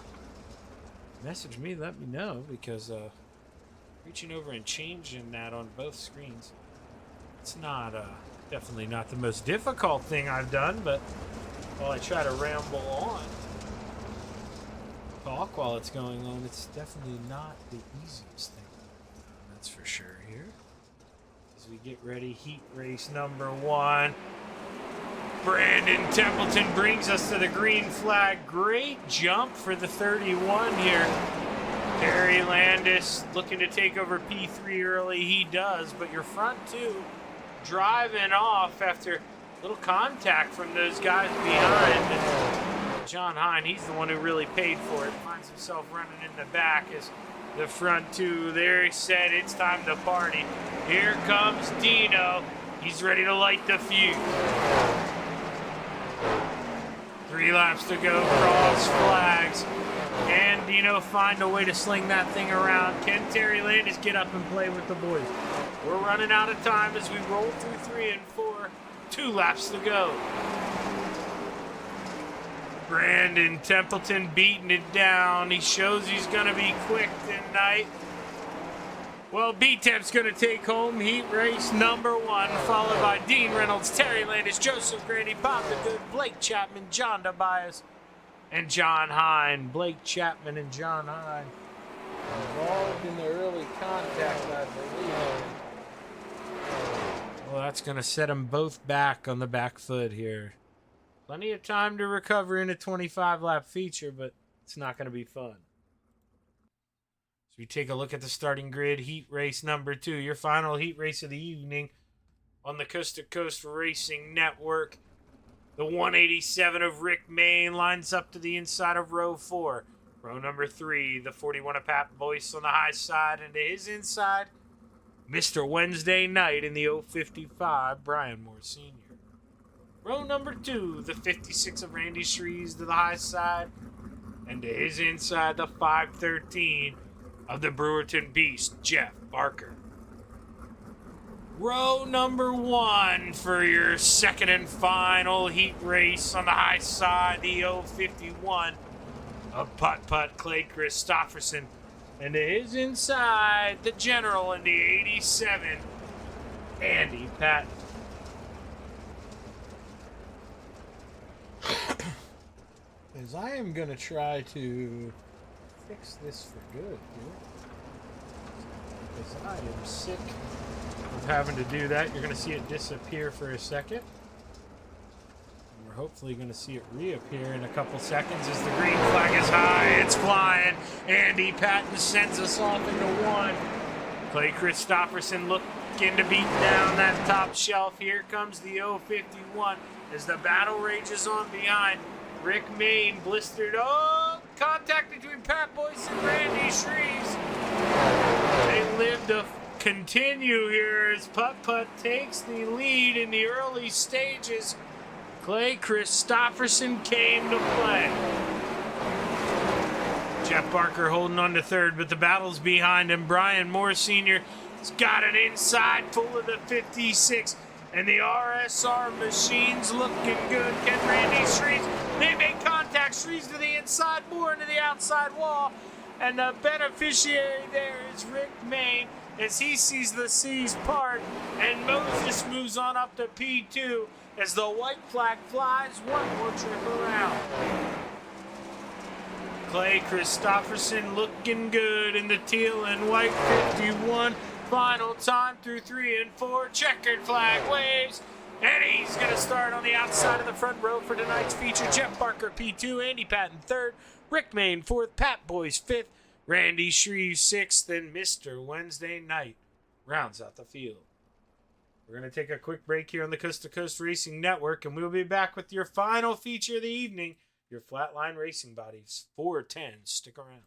message me, let me know, because reaching over and changing that on both screens, it's not definitely not the most difficult thing I've done, but while I try to ramble on, talk while it's going on, it's definitely not the easiest thing. That's for sure here. As we get ready, heat race number 1. Brandon Templeton brings us to the green flag. Great jump for the 31 here. Terry Landis looking to take over P3 early. He does, but your front 2 driving off after little contact from those guys behind. And John Hine, he's the one who really paid for it. Finds himself running in the back as the front 2 there said it's time to party. Here comes Dino. He's ready to light the fuse. 3 laps to go, cross flags. And Dino find a way to sling that thing around. Can Terry Landis get up and play with the boys? We're running out of time as we roll through 3 and 4. 2 laps to go. Brandon Templeton beating it down. He shows he's going to be quick tonight. Well, B-Temp's going to take home heat race number 1, followed by Dean Reynolds, Terry Landis, Joseph Grady, Bob DeGood, Blake Chapman, John Tobias, and John Hine. Blake Chapman and John Hine involved in the early contact, I believe. Well, that's going to set them both back on the back foot here. Plenty of time to recover in a 25-lap feature, but it's not going to be fun. As we take a look at the starting grid, heat race number 2, your final heat race of the evening on the Coast2Coast Racing Network. The 187 of Rick Mayne lines up to the inside of row 4. Row number 3, the 41 of Pat Boyce on the high side, and to his inside, Mr. Wednesday Night in the 055, Brian Moore Sr. Row number 2, the 56 of Randy Shreves to the high side, and to his inside, the 513 of the Brewerton Beast, Jeff Barker. Row number 1 for your second and final heat race on the high side, the 051 of Putt Clay Christopherson, and to his inside, the General in the 87, Andy Patton. As I am going to try to fix this for good here, because I am sick of having to do that. You're going to see it disappear for a second. And we're hopefully going to see it reappear in a couple seconds as the green flag is high. It's flying. Andy Patton sends us off into 1. Clay Christopherson looking to beat down that top shelf. Here comes the 051 as the battle rages on behind. Rick Mayne blistered. Oh, contact between Pat Boyce and Randy Shreves. They live to continue here as Putt takes the lead in the early stages. Clay Christopherson came to play. Jeff Barker holding on to 3rd, but the battle's behind him. Brian Moore Sr. He's got an inside full of the 56. And the RSR machine's looking good. Can Randy Shreves? They make contact. Shreves to the inside, more into the outside wall. And the beneficiary there is Rick Main as he sees the seas part. And Moses moves on up to P2 as the white flag flies one more trip around. Clay Christopherson looking good in the teal and white 51. Final time through 3 and 4. Checkered flag waves. And he's going to start on the outside of the front row for tonight's feature. Jeff Parker, P2. Andy Patton, 3rd. Rick Main, 4th. Pat Boyce, 5th. Randy Shreves, 6th. And Mr. Wednesday Night rounds out the field. We're going to take a quick break here on the Coast to Coast Racing Network, and we'll be back with your final feature of the evening, your Flatline Racing Bodies 410. Stick around.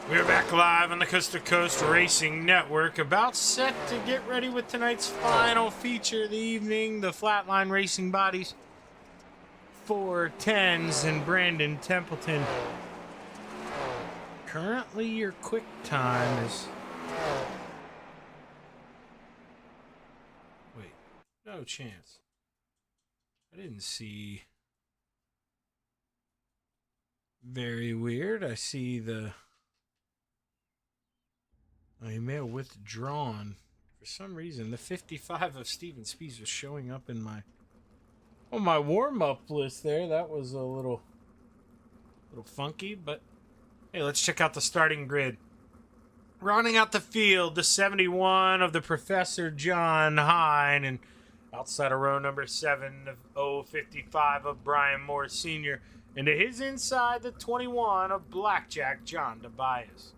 We're back live on the Coast to Coast Racing Network, about set to get ready with tonight's final feature of the evening, the Flatline Racing Bodies 410s and Brandon Templeton. Currently, your quick time is... Wait, no chance. I didn't see... Very weird. I see the... I may have withdrawn. For some reason, the 55 of Steven Spees was showing up in my... on my warm-up list there. That was a little funky, but... Hey, let's check out the starting grid. Rounding out the field, the 71 of the Professor John Hine, and outside of row number 7 of 055 of Brian Moore Sr., and to his inside, the 21 of Blackjack John Tobias.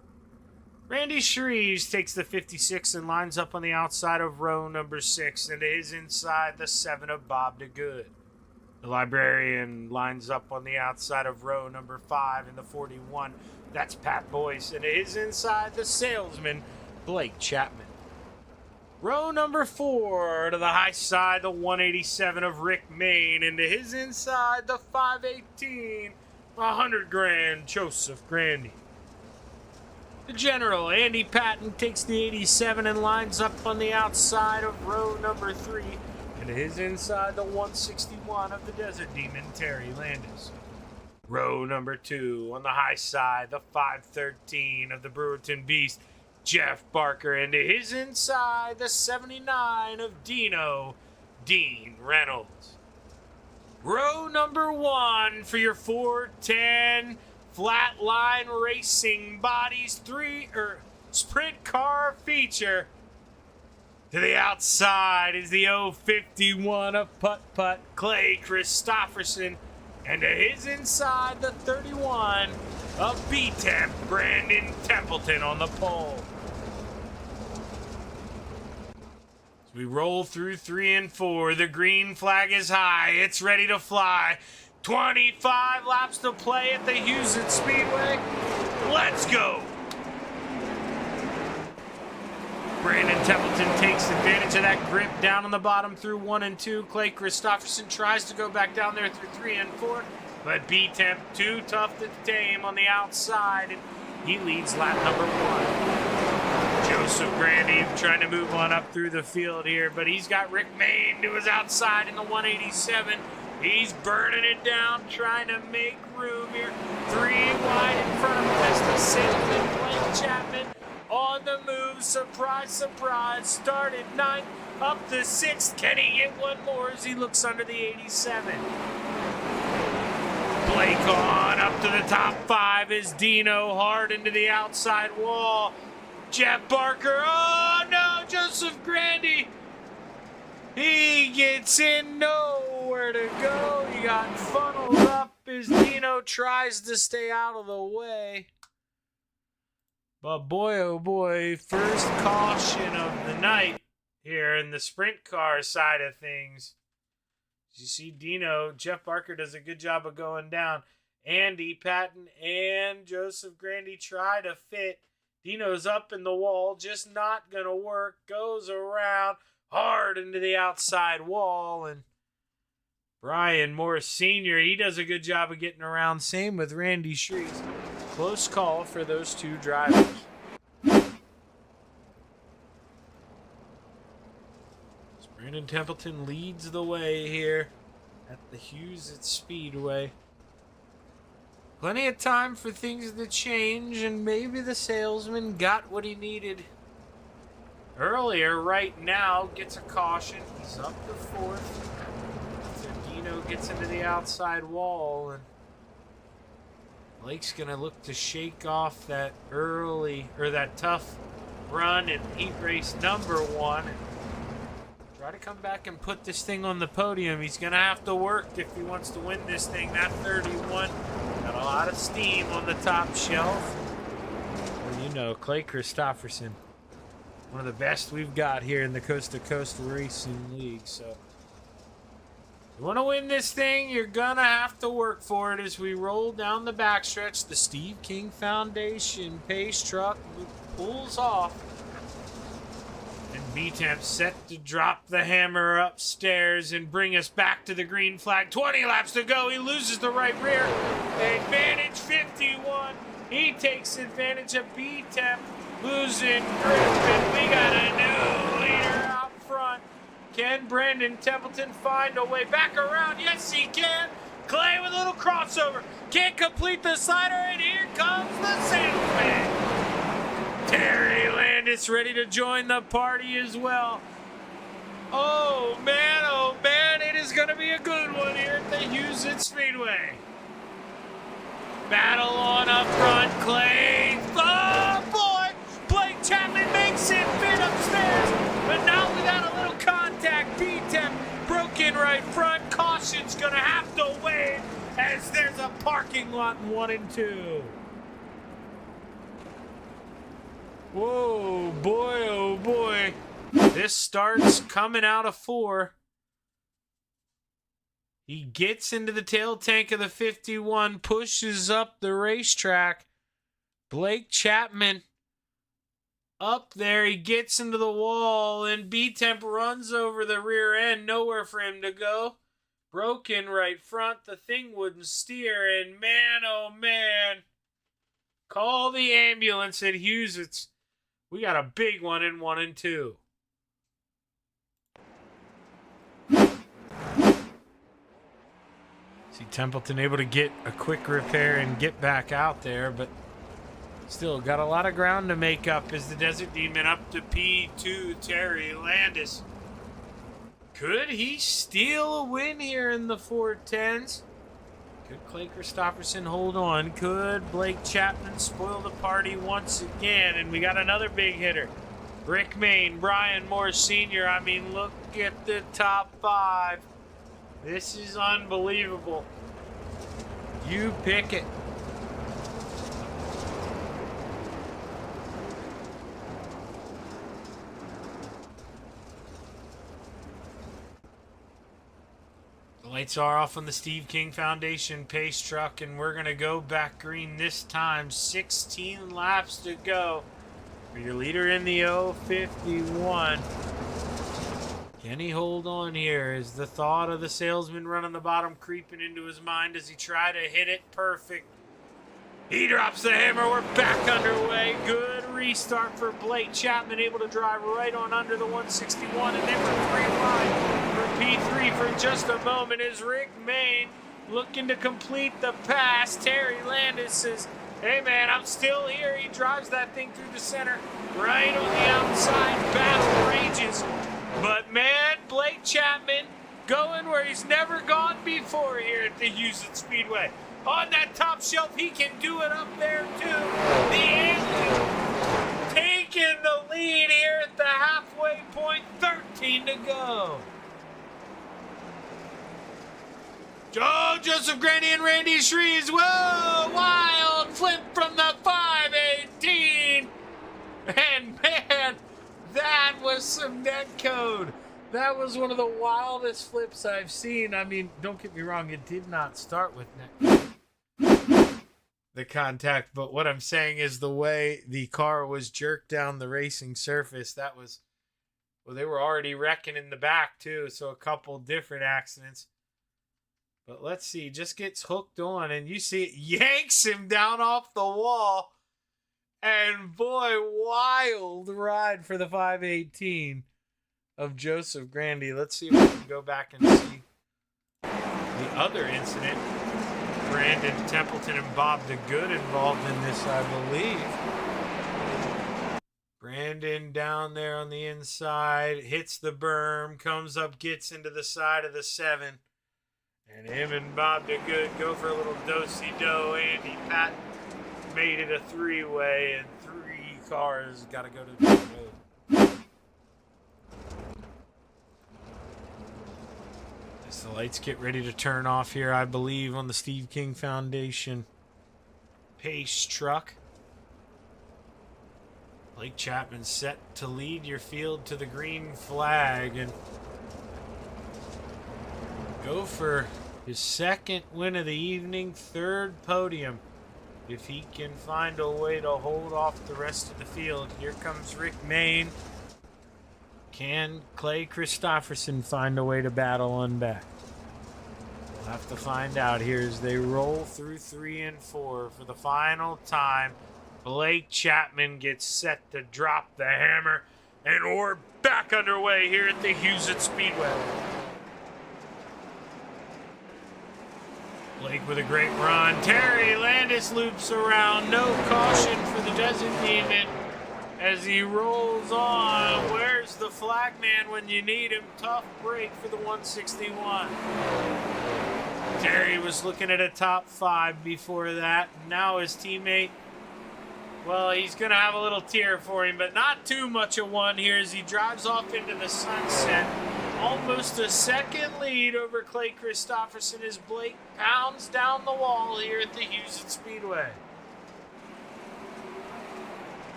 Randy Shreves takes the 56 and lines up on the outside of row number 6, and to his inside, the 7 of Bob DeGood. The Librarian lines up on the outside of row number 5 in the 41. That's Pat Boyce, and to his inside, the Salesman, Blake Chapman. Row number 4 to the high side, the 187 of Rick Main. Into his inside, the 518, 100 grand, Joseph Grandy. The General, Andy Patton, takes the 87 and lines up on the outside of row number 3. Into his inside, the 161 of the Desert Demon, Terry Landis. Row number 2 on the high side, the 513 of the Brewerton Beast, Jeff Barker. Into his inside, the 79 of Dino, Dean Reynolds. Row number 1 for your 410 Flatline Racing Bodies sprint car feature. To the outside is the 051 of Putt Putt, Clay Christopherson. And to his inside, the 31 of B-Temp, Brandon Templeton on the pole. As we roll through 3 and 4, the green flag is high. It's ready to fly. 25 laps to play at the Houston Speedway. Let's go! Brandon Templeton takes advantage of that grip down on the bottom through 1 and 2. Clay Christopherson tries to go back down there through 3 and 4, but B-Temp too tough to tame on the outside, and he leads lap number 1. Joseph Grandy trying to move on up through the field here, but he's got Rick Main to his outside in the 187. He's burning it down, trying to make room here. 3 wide in front of him is the 6th and Blake Chapman. On the move, surprise, surprise, started 9th, up to 6th. Can he get one more as he looks under the 87? Blake on up to the top 5 is Dino, hard into the outside wall. Jeff Barker, oh no, Joseph Grandy. He gets in, nowhere to go. He got funneled up as Dino tries to stay out of the way. But boy, oh boy, first caution of the night here in the sprint car side of things. As you see Dino, Jeff Barker does a good job of going down. Andy Patton and Joseph Grandy try to fit. Dino's up in the wall, just not going to work. Goes around hard into the outside wall. And Brian Morris Sr., he does a good job of getting around. Same with Randy Shrees. Close call for those two drivers. Brandon Templeton leads the way here at the Hughes Speedway. Plenty of time for things to change, and maybe the salesman got what he needed earlier. Right now, gets a caution. He's up to 4th. So Dino gets into the outside wall, and Blake's going to look to shake off that that tough run in heat race number 1. And try to come back and put this thing on the podium. He's going to have to work if he wants to win this thing. That 31 got a lot of steam on the top shelf. And you know, Clay Christopherson, one of the best we've got here in the Coast2Coast Racing League. So you want to win this thing, you're going to have to work for it as we roll down the backstretch. The Steve King Foundation pace truck pulls off. And B-Temp set to drop the hammer upstairs and bring us back to the green flag. 20 laps to go. He loses the right rear. Advantage 51. He takes advantage of B-Temp losing grip. And we got a new leader out front. Can Brandon Templeton find a way back around? Yes, he can. Clay with a little crossover. Can't complete the slider, and here comes the salesman. Terry Landis ready to join the party as well. Oh man, it is going to be a good one here at the Houston Speedway. Battle on up front, Clay. Oh boy, Blake Chapman makes it fit upstairs, but not without a little contact. B-Temp broke in right front. Caution's going to have to wave as there's a parking lot in 1 and 2. Whoa, boy, oh boy. This starts coming out of 4. He gets into the tail tank of the 51, pushes up the racetrack. Blake Chapman Up there, he gets into the wall, and B-Temp runs over the rear end. Nowhere for him to go. Broken right front. The thing wouldn't steer, and man, oh man. Call the ambulance at Hughes. We got a big one in 1 and 2. See Templeton able to get a quick repair and get back out there, but still got a lot of ground to make up as the Desert Demon up to P2, Terry Landis. Could he steal a win here in the 410s? Could Clay Christopherson hold on? Could Blake Chapman spoil the party once again? And we got another big hitter. Rick Main, Brian Moore Sr. I mean, look at the top 5. This is unbelievable. You pick it. The lights are off on the Steve King Foundation pace truck, and we're going to go back green this time. 16 laps to go for your leader in the 051. Can he hold on here? Is the thought of the salesman running the bottom creeping into his mind as he try to hit it perfect? He drops the hammer. We're back underway. Good restart for Blake Chapman, able to drive right on under the 161, and then we're 3 wide for P3 for just a moment as Rick Main looking to complete the pass. Terry Landis says, hey man, I'm still here. He drives that thing through the center, right on the outside. Battle rages. But man, Blake Chapman going where he's never gone before here at the Houston Speedway. On that top shelf, he can do it up there too. The Alien taking the lead here at the halfway point. 13 to go. Joseph Grandy and Randy Shrees. Whoa, wild flip from the 518. And man, that was some net code. That was one of the wildest flips I've seen. I mean, don't get me wrong, it did not start with net code, the contact, but what I'm saying is the way the car was jerked down the racing surface, that was, well, they were already wrecking in the back too, so a couple different accidents. But let's see, just gets hooked on, and you see it yanks him down off the wall. And boy, wild ride for the 518 of Joseph Grandy. Let's see if we can go back and see the other incident. Brandon Templeton and Bob DeGood involved in this, I believe. Brandon down there on the inside, hits the berm, comes up, gets into the side of the 7. And him and Bob DeGood go for a little do-si-do. Andy Patton made it a 3-way, and 3 cars got to go to the road. As the lights get ready to turn off here, I believe, on the Steve King Foundation pace truck. Blake Chapman set to lead your field to the green flag and go for his 2nd win of the evening, 3rd podium. If he can find a way to hold off the rest of the field. Here comes Rick Main. Can Clay Christopherson find a way to battle on back? We'll have to find out here as they roll through 3 and 4 for the final time. Blake Chapman gets set to drop the hammer, and we're back underway here at the Houston Speedway. Blake with a great run. Terry Landis loops around. No caution for the Desert Demon as he rolls on. Where's the flag man when you need him? Tough break for the 161. Terry was looking at a top 5 before that. Now his teammate, well, he's going to have a little tear for him, but not too much of one here as he drives off into the sunset. Almost a 2nd lead over Clay Christopherson as Blake pounds down the wall here at the Houston Speedway.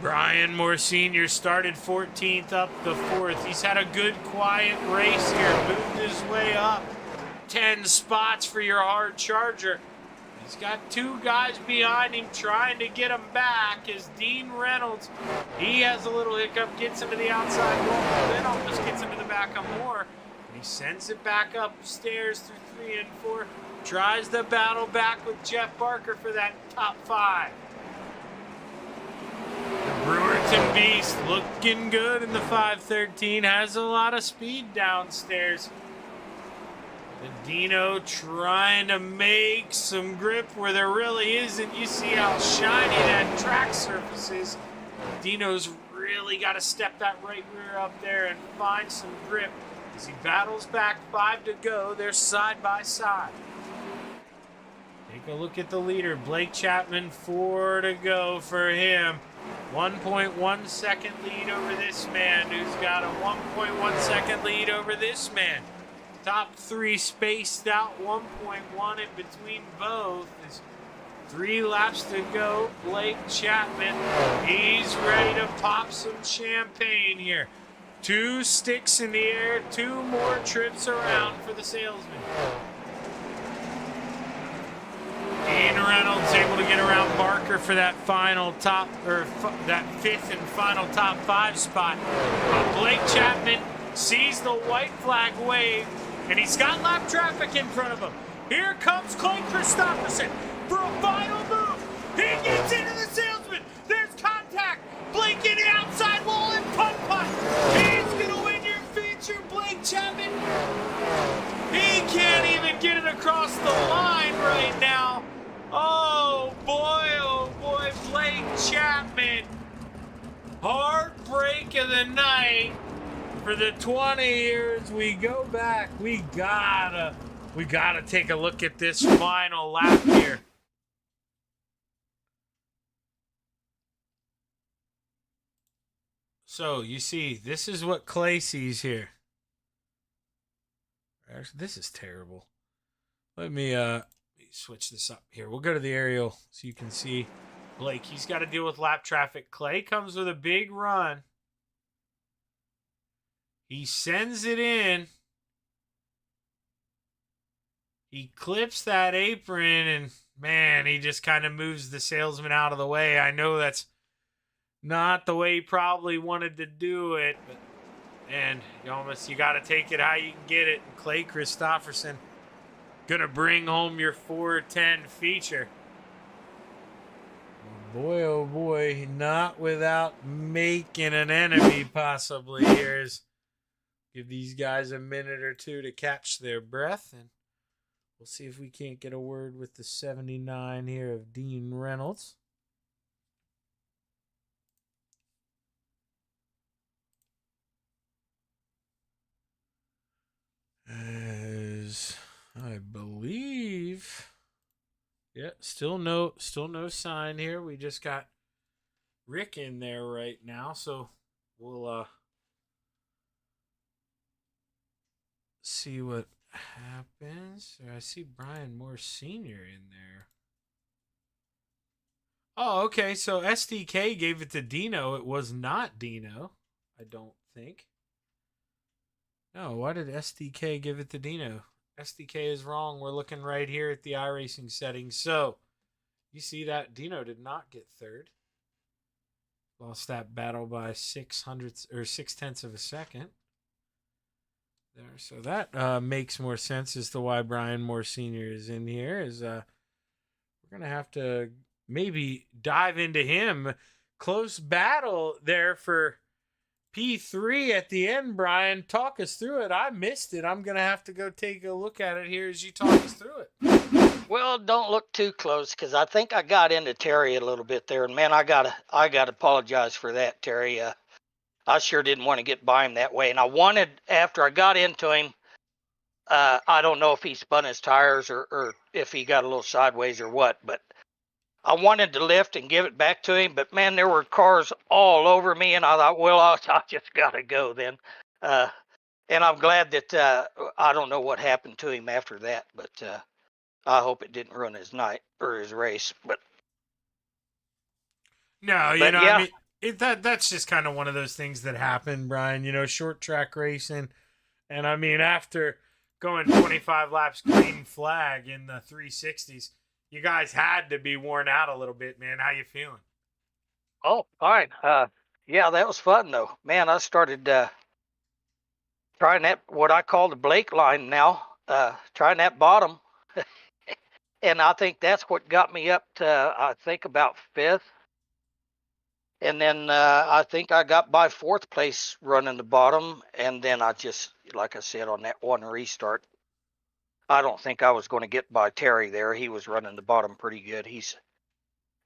Brian Moore Sr. started 14th up the 4th. He's had a good, quiet race here. Moved his way up 10 spots for your hard charger. He's got two guys behind him trying to get him back as Dean Reynolds, he has a little hiccup, gets him to the outside wall, then almost gets him to the back of Moore. And he sends it back upstairs through 3 and 4. Tries to battle back with Jeff Barker for that top 5. The Brewerton Beast looking good in the 513. Has a lot of speed downstairs. The Dino trying to make some grip where there really isn't. You see how shiny that track surface is. Dino's really got to step that right rear up there and find some grip as he battles back. 5 to go. They're side by side. Take a look at the leader. Blake Chapman, 4 to go for him. 1.1 second lead over this man, who's got a 1.1 second lead over this man. Top 3 spaced out, 1.1 in between both. There's 3 laps to go. Blake Chapman, he's ready to pop some champagne here. 2 sticks in the air, 2 more trips around for the salesman. Dean Reynolds able to get around Barker for that final top, or that 5th and final top 5 spot. But Blake Chapman sees the white flag wave, and he's got lap traffic in front of him. Here comes Clay Christopherson for a final move. He gets into the salesman. There's contact. Blake in the outside wall and putt. He's going to win your feature, Blake Chapman. He can't even get it across the line right now. Oh boy, Blake Chapman. Heartbreak of the night. For the 20 years we go back, we gotta take a look at this final lap here. So you see, this is what Clay sees here. Actually, this is terrible. Let me switch this up here. We'll go to the aerial so you can see Blake. He's got to deal with lap traffic. Clay comes with a big run. He sends it in. He clips that apron, and man, he just kind of moves the salesman out of the way. I know that's not the way he probably wanted to do it, but and you got to take it how you can get it. And Clay Christopherson gonna bring home your 410 feature. Oh boy, not without making an enemy possibly here. Give these guys a minute or two to catch their breath, and we'll see if we can't get a word with the 79 here of Dean Reynolds. As I believe, yeah, still no sign here. We just got Rick in there right now, so we'll see what happens. I see Brian Moore Sr. in there. Oh, okay, so SDK gave it to Dino. It was not Dino, I don't think. No, why did SDK give it to Dino? SDK is wrong. We're looking right here at the iRacing settings. So, you see that Dino did not get third. Lost that battle by 0.6 of a second. There, so that makes more sense as to why Brian Moore Sr. is in here. We're going to have to maybe dive into him. Close battle there for P3 at the end, Brian. Talk us through it. I missed it. I'm going to have to go take a look at it here as you talk us through it. Well, don't look too close because I think I got into Terry a little bit there. And, man, I gotta apologize for that, Terry. I sure didn't want to get by him that way. And I wanted, after I got into him, I don't know if he spun his tires or if he got a little sideways or what, but I wanted to lift and give it back to him, but man, there were cars all over me, and I thought, well, I just got to go then. And I'm glad that I don't know what happened to him after that, but I hope it didn't ruin his night or his race. But no, yeah. I mean, that's just kind of one of those things that happen, Brian. Short track racing, and I mean, after going 25 laps, green flag in the 360s. you guys had to be worn out a little bit, man. How you feeling? Oh, fine. Yeah, that was fun though. Man, I started trying that what I call the Blake line now. Trying that bottom, and I think that's what got me up to I think about fifth. And then I think I got by fourth place running the bottom, and then I just, like I said, on that one restart, I don't think I was going to get by Terry there. He was running the bottom pretty good. He's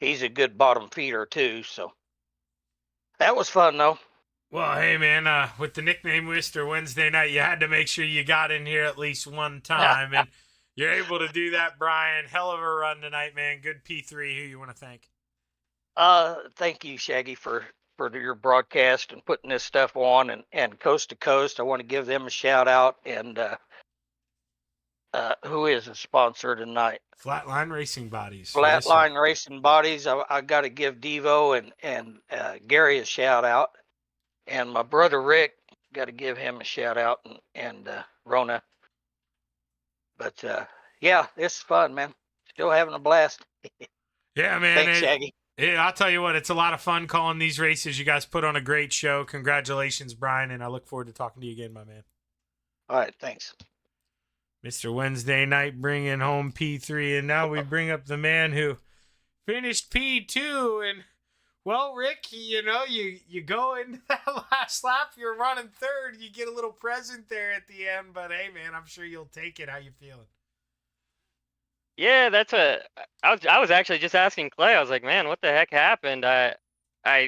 a good bottom feeder too, so that was fun though. Well, hey, man, with the nickname Mr. Wednesday Night, you had to make sure you got in here at least one time, and you're able to do that, Brian. Hell of a run tonight, man. Good P3. Who you want to thank? Thank you, Shaggy, for your broadcast and putting this stuff on, and Coast to Coast. I want to give them a shout out, and who is a sponsor tonight? Flatline Racing Bodies. Flatline Racing Bodies. I got to give Devo and Gary a shout out, and my brother Rick, got to give him a shout out, and Rona. But yeah, this is fun, man. Still having a blast. Yeah, man. Thanks, Shaggy. Yeah, I'll tell you what, it's a lot of fun calling these races. You guys put on a great show. Congratulations, Brian, and I look forward to talking to you again, my man. All right, thanks. Mr. Wednesday Night bringing home P3, and now we bring up the man who finished P2. And, well, Rick, you know, you go into that last lap, you're running third, you get a little present there at the end, but hey, man, I'm sure you'll take it. How you feeling? Yeah, I was actually just asking Clay. I was like, man, what the heck happened? I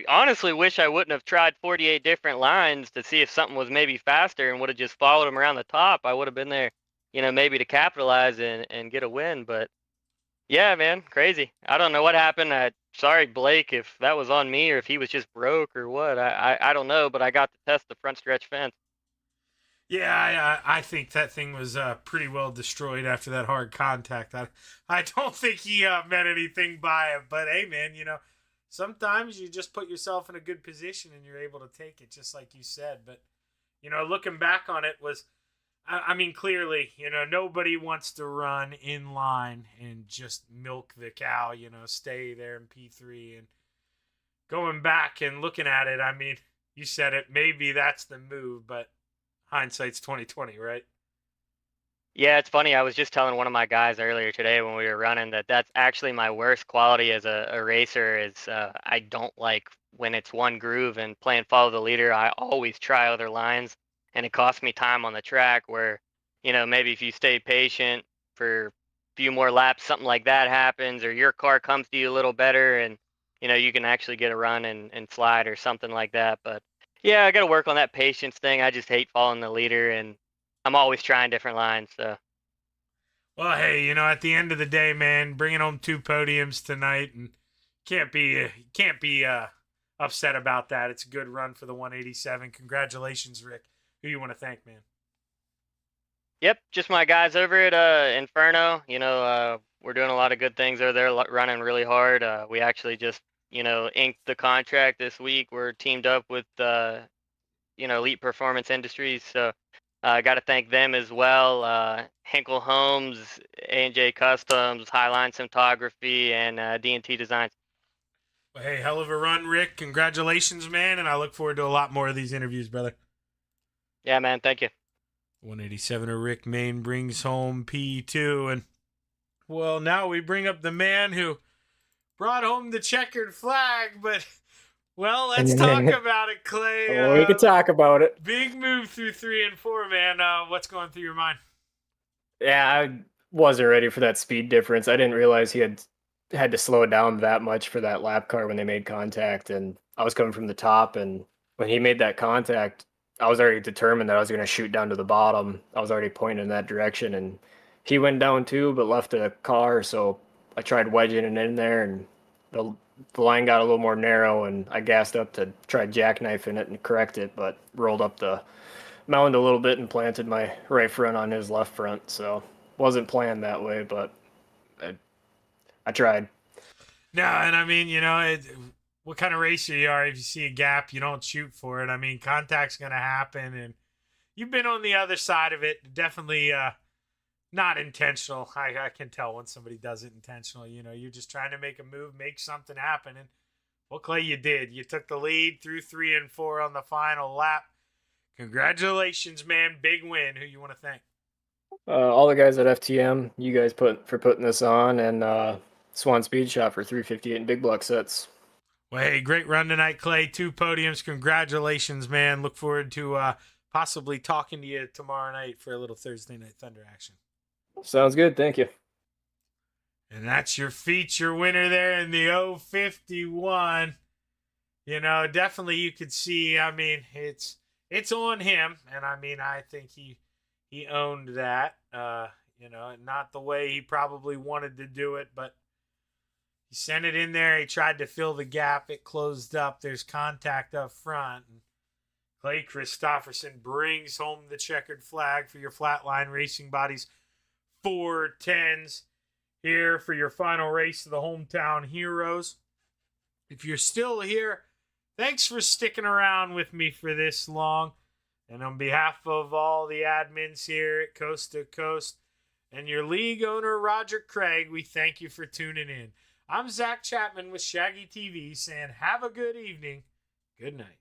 honestly wish I wouldn't have tried 48 different lines to see if something was maybe faster and would have just followed him around the top. I would have been there, you know, maybe to capitalize and get a win. But yeah, man, crazy. I don't know what happened. Sorry, Blake, if that was on me or if he was just broke or what. I don't know, but I got to test the front stretch fence. Yeah, I think that thing was pretty well destroyed after that hard contact. I don't think he meant anything by it. But, hey, man, you know, sometimes you just put yourself in a good position and you're able to take it, just like you said. But, you know, looking back on it I mean, clearly, you know, nobody wants to run in line and just milk the cow, you know, stay there in P3. And going back and looking at it, I mean, you said it, maybe that's the move, but hindsight's 20/20, right? Yeah, it's funny. I was just telling one of my guys earlier today when we were running that's actually my worst quality as a racer is I don't like when it's one groove and playing follow the leader. I always try other lines, and it costs me time on the track where, you know, maybe if you stay patient for a few more laps, something like that happens, or your car comes to you a little better and, you know, you can actually get a run and slide or something like that. But yeah, I got to work on that patience thing. I just hate following the leader, and I'm always trying different lines. So. Well, hey, you know, at the end of the day, man, bringing home 2 podiums tonight, and can't be upset about that. It's a good run for the 187. Congratulations, Rick. Who you want to thank, man? Yep, just my guys over at Inferno. You know, we're doing a lot of good things over there, running really hard. We actually just, you know, inked the contract this week. We're teamed up with, you know, Elite Performance Industries. So I got to thank them as well. Hinkle Homes, A&J Customs, Highline Cinematography, and D&T Designs. Well, hey, hell of a run, Rick. Congratulations, man, and I look forward to a lot more of these interviews, brother. Yeah, man, thank you. 187er Rick Main brings home P2, and, well, now we bring up the man who brought home the checkered flag, but, well, let's talk about it, Clay. We can talk about it. Big move through 3 and 4, man. What's going through your mind? Yeah, I wasn't ready for that speed difference. I didn't realize he had to slow it down that much for that lap car when they made contact, and I was coming from the top, and when he made that contact, I was already determined that I was going to shoot down to the bottom. I was already pointing in that direction, and he went down too, but left a car, so I tried wedging it in there, and the line got a little more narrow, and I gassed up to try jackknifing it and correct it, but rolled up the mound a little bit and planted my right front on his left front, so wasn't planned that way, but I tried. No, and I mean, you know, what kind of racer you are, if you see a gap, you don't shoot for it. I mean, contact's going to happen, and you've been on the other side of it. Definitely not intentional. I can tell when somebody does it intentional. You know, you're just trying to make a move, make something happen. And well, Clay, you did. You took the lead through 3 and 4 on the final lap. Congratulations, man. Big win. Who you want to thank? All the guys at FTM, you guys for putting this on, and Swan Speed Shop for 358 and big block sets. Well, hey, great run tonight, Clay. 2 podiums. Congratulations, man. Look forward to possibly talking to you tomorrow night for a little Thursday Night Thunder action. Sounds good. Thank you. And that's your feature winner there in the 051. You know, definitely you could see, I mean, it's on him. And, I mean, I think he owned that, you know, not the way he probably wanted to do it, but he sent it in there. He tried to fill the gap. It closed up. There's contact up front. And Clay Christopherson brings home the checkered flag for your Flatline Racing Bodies 410s here for your final race of the Hometown Heroes. If you're still here, thanks for sticking around with me for this long. And on behalf of all the admins here at Coast to Coast and your league owner, Roger Craig, we thank you for tuning in. I'm Zach Chapman with Shaggy TV saying have a good evening. Good night.